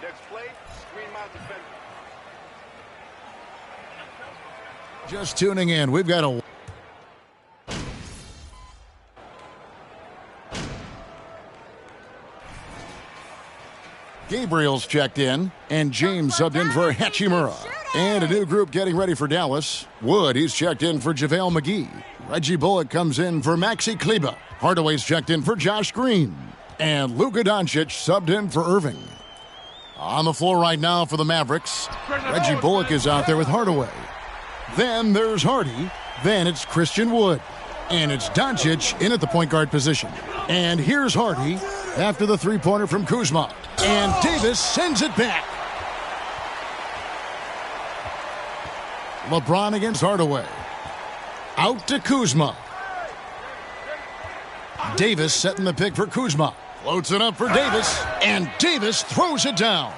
Next play, screen my defender. Just tuning in, we've got a... Gabriel's checked in, and James subbed in for Hachimura. And a new group getting ready for Dallas. Wood, he's checked in for JaVale McGee. Reggie Bullock comes in for Maxi Kleba. Hardaway's checked in for Josh Green. And Luka Doncic subbed in for Irving. On the floor right now for the Mavericks, Reggie Bullock is out there with Hardaway. Then there's Hardy. Then it's Christian Wood. And it's Doncic in at the point guard position. And here's Hardy after the three-pointer from Kuzma. And Davis sends it back. LeBron against Hardaway. Out to Kuzma. Davis setting the pick for Kuzma. Floats it up for Davis. And Davis throws it down.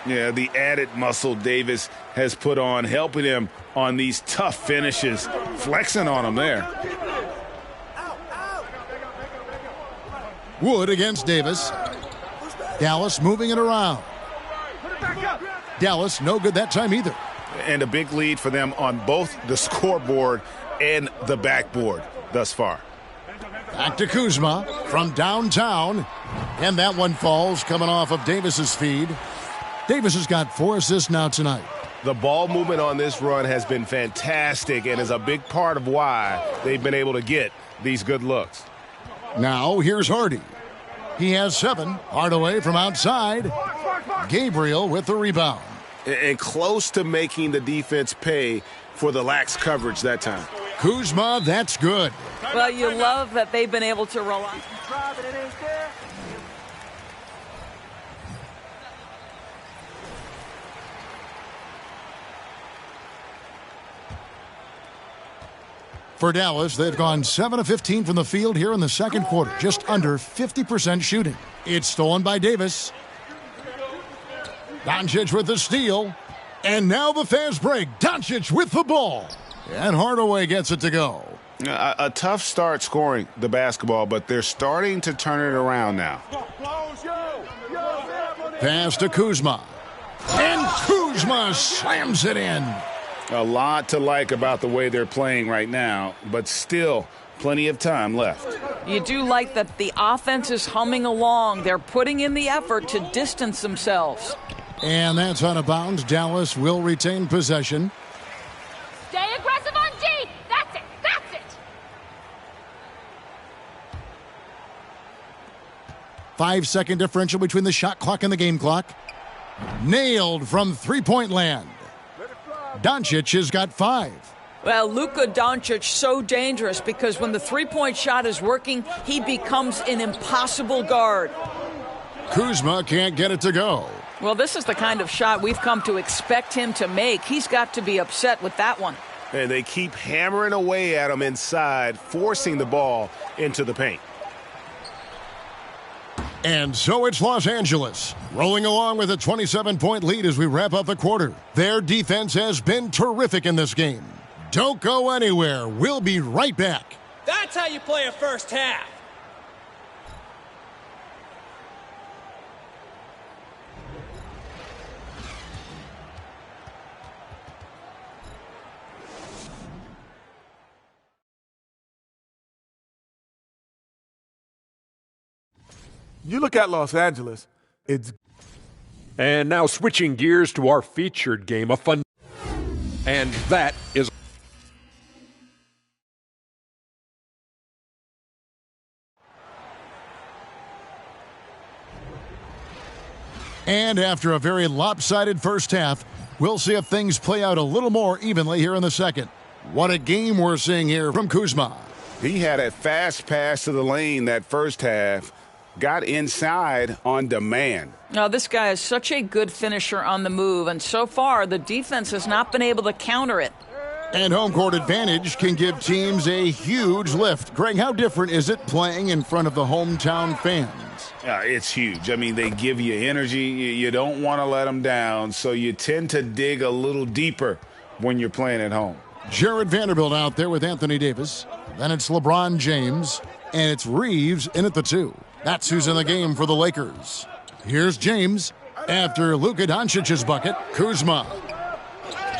Yeah, the added muscle Davis has put on, helping him on these tough finishes. Flexing on him there. Wood against Davis. Dallas moving it around. Dallas no good that time either. And a big lead for them on both the scoreboard and the backboard thus far. Back to Kuzma from downtown. And that one falls coming off of Davis's feed. Davis has got 4 assists now tonight. The ball movement on this run has been fantastic and is a big part of why they've been able to get these good looks. Now here's Hardy. He has 7. Hardaway from outside. Gabriel with the rebound. And close to making the defense pay for the lax coverage that time. Kuzma, that's good. Well, you love that they've been able to rely. For Dallas, they've gone 7 of 15 from the field here in the second quarter, just under 50% shooting. It's stolen by Davis. Doncic with the steal. And now the fast break. Doncic with the ball. And Hardaway gets it to go. A tough start scoring the basketball, but they're starting to turn it around now. Pass to Kuzma. And Kuzma slams it in. A lot to like about the way they're playing right now, but still plenty of time left. You do like that the offense is humming along. They're putting in the effort to distance themselves. And that's out of bounds. Dallas will retain possession. Stay aggressive on D. That's it. That's it. 5-second differential between the shot clock and the game clock. Nailed from three-point land. Doncic has got 5. Well, Luka Doncic so dangerous because when the three-point shot is working, he becomes an impossible guard. Kuzma can't get it to go. Well, this is the kind of shot we've come to expect him to make. He's got to be upset with that one. And they keep hammering away at him inside, forcing the ball into the paint. And so it's Los Angeles, rolling along with a 27-point lead as we wrap up the quarter. Their defense has been terrific in this game. Don't go anywhere. We'll be right back. That's how you play a first half. You look at Los Angeles, it's... And now switching gears to our featured game, a fun... And that is... And after a very lopsided first half, we'll see if things play out a little more evenly here in the second. What a game we're seeing here from Kuzma. He had a fast pass to the lane that first half. Got inside on demand. Now, this guy is such a good finisher on the move, and so far the defense has not been able to counter it. And home court advantage can give teams a huge lift. Greg, how different is it playing in front of the hometown fans? It's huge. I mean, they give you energy. You don't want to let them down, so you tend to dig a little deeper when you're playing at home. Jared Vanderbilt out there with Anthony Davis. Then it's LeBron James, and it's Reeves in at the 2. That's who's in the game for the Lakers. Here's James. After Luka Doncic's bucket, Kuzma.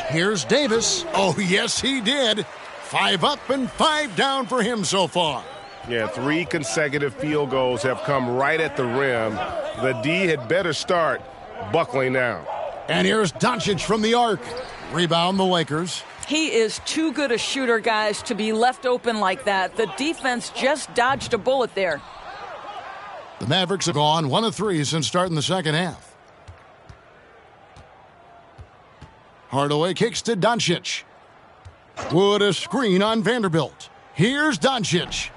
Here's Davis. Oh, yes, he did. 5 up and 5 down for him so far. Yeah, 3 consecutive field goals have come right at the rim. The D had better start buckling down. And here's Doncic from the arc. Rebound the Lakers. He is too good a shooter, guys, to be left open like that. The defense just dodged a bullet there. The Mavericks have gone 1 of 3 since starting the second half. Hardaway kicks to Doncic. Wood a screen on Vanderbilt. Here's Doncic.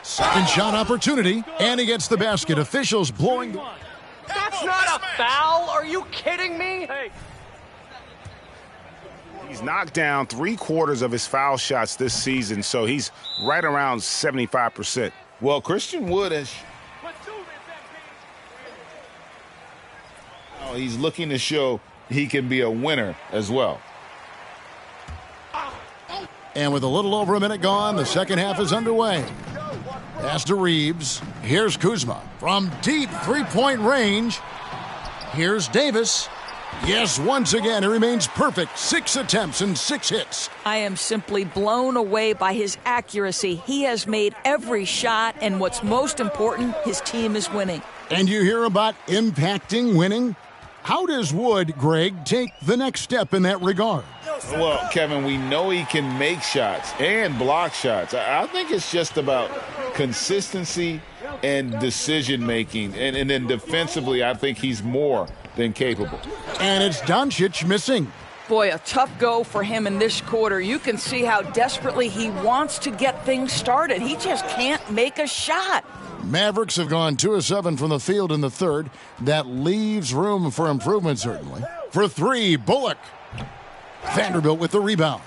Second shot opportunity, and he gets the basket. Officials blowing. That's not a foul. Are you kidding me? Hey. He's knocked down 3/4 of his foul shots this season, so he's right around 75%. Well, Christian Wood is. He's looking to show he can be a winner as well. And with a little over a minute gone, the second half is underway. Pass to Reeves. Here's Kuzma from deep three-point range. Here's Davis. Yes, once again, he remains perfect. 6 attempts and 6 hits. I am simply blown away by his accuracy. He has made every shot, and what's most important, his team is winning. And you hear about impacting winning? How does Wood, Greg, take the next step in that regard? Well, Kevin, we know he can make shots and block shots. I think it's just about consistency and decision-making. And then defensively, I think he's more than capable. And it's Doncic missing. Boy, a tough go for him in this quarter. You can see how desperately he wants to get things started. He just can't make a shot. Mavericks have gone 2 of 7 from the field in the third. That leaves room for improvement, certainly. For 3, Bullock. Vanderbilt with the rebound.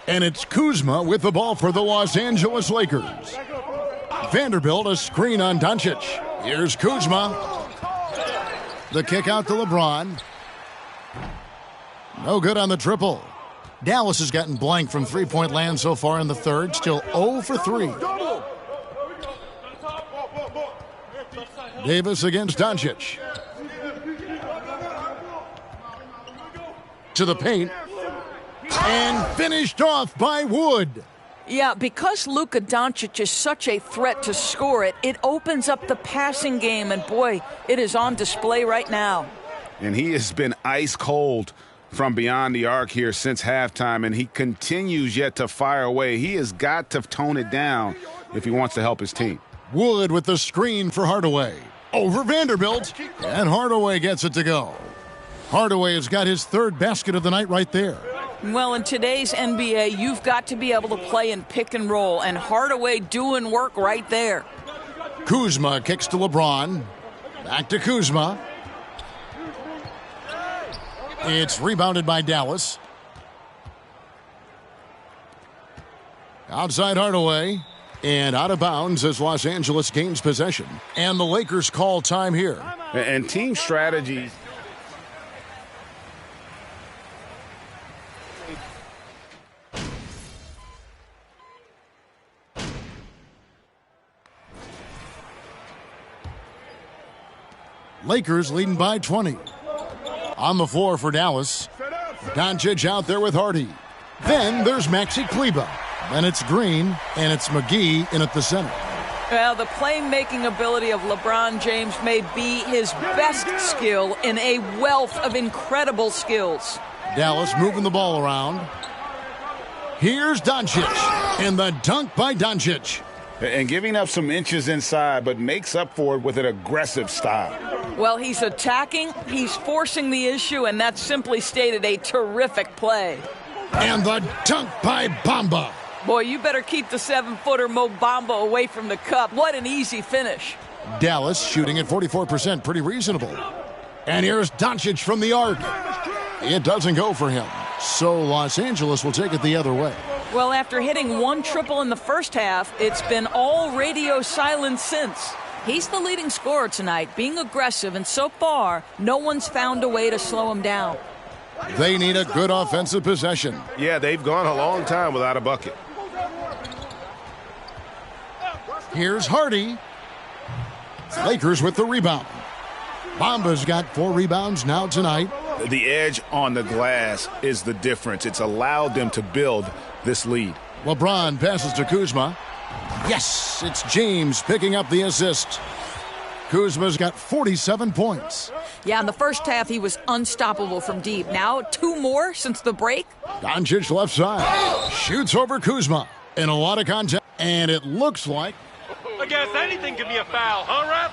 And it's Kuzma with the ball for the Los Angeles Lakers. Vanderbilt a screen on Doncic. Here's Kuzma. The kick out to LeBron. No good on the triple. Dallas has gotten blank from three-point land so far in the third. Still 0 for 3. Davis against Doncic. To the paint. And finished off by Wood. Yeah, because Luka Doncic is such a threat to score it, it opens up the passing game, and boy, it is on display right now. And he has been ice cold from beyond the arc here since halftime, and he continues yet to fire away. He has got to tone it down if he wants to help his team. Wood with the screen for Hardaway. Over Vanderbilt, and Hardaway gets it to go. Hardaway has got his 3rd basket of the night right there. Well, in today's NBA, you've got to be able to play in pick and roll, and Hardaway doing work right there. Kuzma kicks to LeBron. Back to Kuzma. It's rebounded by Dallas. Outside Hardaway. And out of bounds as Los Angeles gains possession. And the Lakers call time here. And team strategies. Lakers leading by 20. On the floor for Dallas. Doncic out there with Hardy. Then there's Maxi Kleber. Then it's Green, and it's McGee in at the center. Well, the playmaking ability of LeBron James may be his best skill in a wealth of incredible skills. Dallas moving the ball around. Here's Doncic, and the dunk by Doncic. And giving up some inches inside, but makes up for it with an aggressive style. Well, he's attacking, he's forcing the issue, and that's simply stated a terrific play. And the dunk by Bamba. Boy, you better keep the 7-footer Mo Bamba away from the cup. What an easy finish. Dallas shooting at 44%, pretty reasonable. And here's Doncic from the arc. It doesn't go for him. So Los Angeles will take it the other way. Well, after hitting 1 triple in the first half, it's been all radio silence since. He's the leading scorer tonight, being aggressive, and so far, no one's found a way to slow him down. They need a good offensive possession. Yeah, they've gone a long time without a bucket. Here's Hardy. Lakers with the rebound. Bamba's got 4 rebounds now tonight. The edge on the glass is the difference. It's allowed them to build this lead. LeBron passes to Kuzma. Yes, it's James picking up the assist. Kuzma's got 47 points. Yeah, in the first half, he was unstoppable from deep. Now, 2 more since the break. Doncic left side. Shoots over Kuzma. In a lot of contact. And it looks like... I guess anything can be a foul, huh, Rep?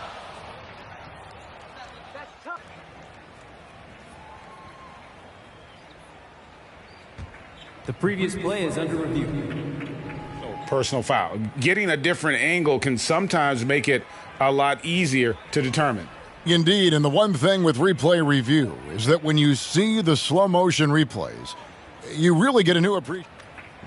The previous play is under review. Personal foul. Getting a different angle can sometimes make it a lot easier to determine. Indeed, and the one thing with replay review is that when you see the slow motion replays, you really get a new appreciation.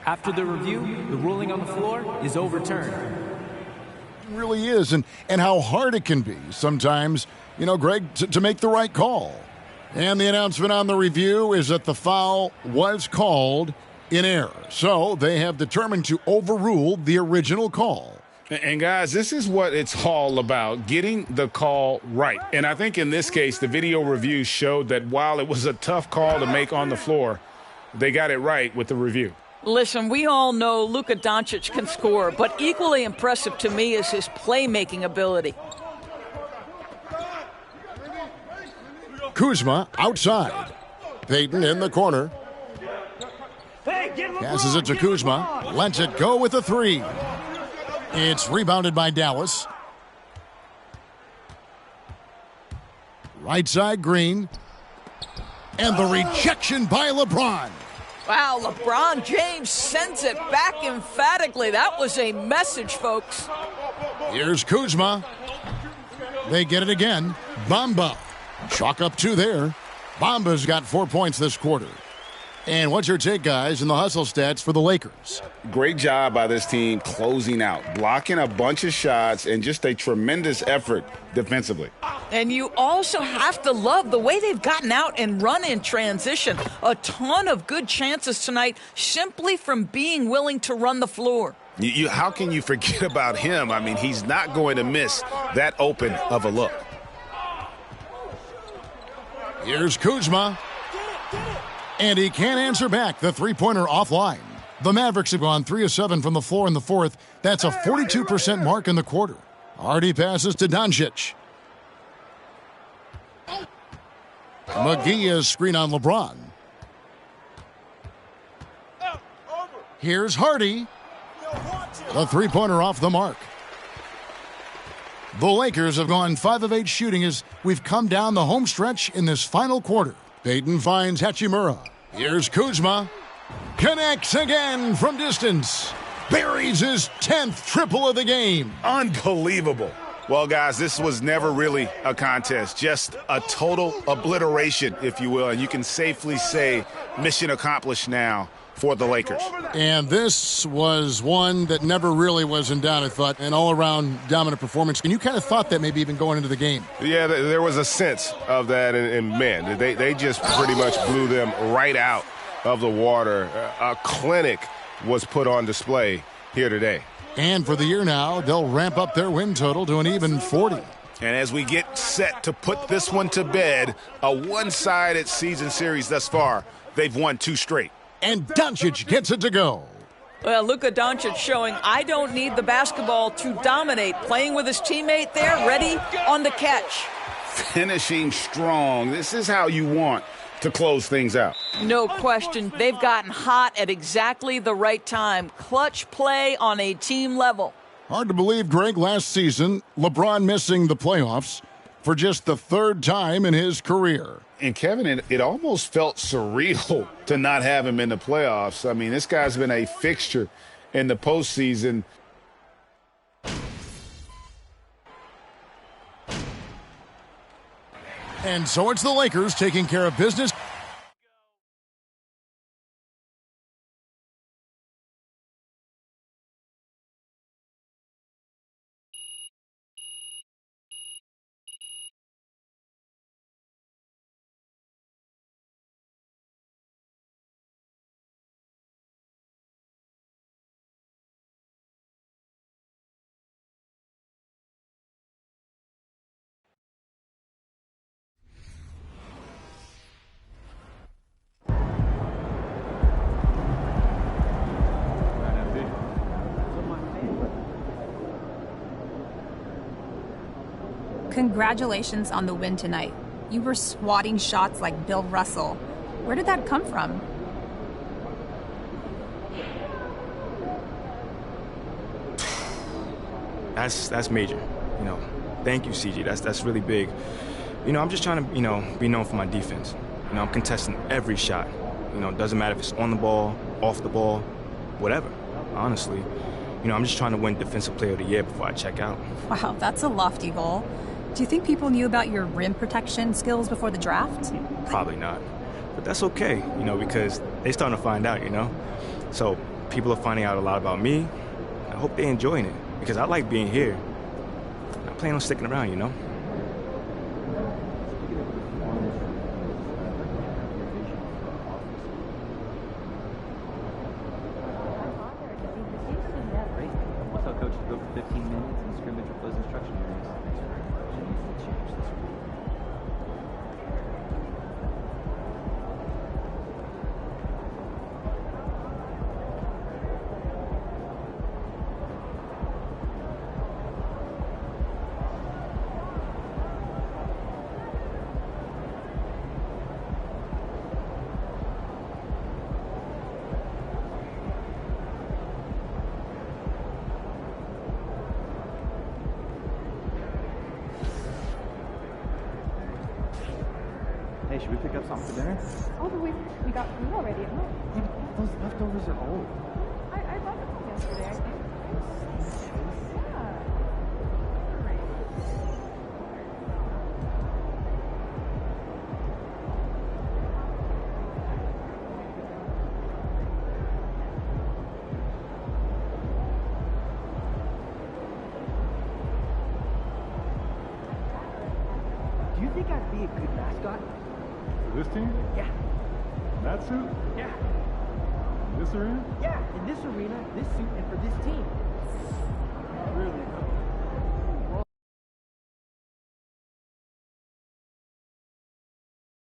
After the review, the ruling on the floor is overturned. It really is, and how hard it can be sometimes, Greg, to make the right call. And the announcement on the review is that the foul was called in error. So they have determined to overrule the original call. And guys, this is what it's all about, getting the call right. And I think in this case, the video review showed that while it was a tough call to make on the floor, they got it right with the review. Listen, we all know Luka Doncic can score, but equally impressive to me is his playmaking ability. Kuzma outside. Payton in the corner. Passes it to Kuzma. Lets it go with a 3. It's rebounded by Dallas. Right side, Green. And the rejection by LeBron. Wow, LeBron James sends it back emphatically. That was a message, folks. Here's Kuzma. They get it again. Bamba. Chalk up 2 there. Bamba's got 4 points this quarter. And what's your take, guys, in the hustle stats for the Lakers? Great job by this team closing out, blocking a bunch of shots, and just a tremendous effort defensively. And you also have to love the way they've gotten out and run in transition. A ton of good chances tonight simply from being willing to run the floor. How can you forget about him? I mean, he's not going to miss that open of a look. Here's Kuzma. And he can't answer back. The three-pointer offline. The Mavericks have gone 3 of 7 from the floor in the fourth. That's a 42% mark in the quarter. Hardy passes to Doncic. McGee is screen on LeBron. Here's Hardy. The three-pointer off the mark. The Lakers have gone 5 of 8 shooting as we've come down the home stretch in this final quarter. Payton finds Hachimura. Here's Kuzma. Connects again from distance. Buries his 10th triple of the game. Unbelievable. Well, guys, this was never really a contest. Just a total obliteration, if you will. And you can safely say mission accomplished now for the Lakers. And this was one that never really was in doubt, I thought, an all-around dominant performance. And you kind of thought that maybe even going into the game. Yeah, there was a sense of that, and man, they just pretty much blew them right out of the water. A clinic was put on display here today. And for the year now, they'll ramp up their win total to an even 40. And as we get set to put this one to bed, a one-sided season series thus far, they've won 2 straight. And Doncic gets it to go. Well, Luka Doncic showing I don't need the basketball to dominate. Playing with his teammate there, ready on the catch. Finishing strong. This is how you want to close things out. No question. They've gotten hot at exactly the right time. Clutch play on a team level. Hard to believe, Greg, last season, LeBron missing the playoffs for just the 3rd time in his career. And Kevin, it almost felt surreal to not have him in the playoffs. I mean, this guy's been a fixture in the postseason. And so it's the Lakers taking care of business. Congratulations on the win tonight. You were swatting shots like Bill Russell. Where did that come from? That's major. You know, thank you, CG. That's really big. You know, I'm just trying to, you know, be known for my defense. You know, I'm contesting every shot. You know, it doesn't matter if it's on the ball, off the ball, whatever. Honestly, you know, I'm just trying to win Defensive Player of the Year before I check out. Wow, that's a lofty goal. Do you think people knew about your rim protection skills before the draft? Probably not. But that's okay, you know, because they're starting to find out, you know? So people are finding out a lot about me. I hope they're enjoying it, because I like being here. I plan on sticking around, you know? We'll tell coach to go for 15 minutes and scrimmage with those instruction areas. Hey, should we pick up something for dinner? Oh, but we got food already at home. Yeah, but those leftovers are old. I bought them home yesterday, I think. Yeah. Do you think I'd be a good mascot? For this team? Yeah. That suit? Yeah. This arena? Yeah, in this arena, this suit,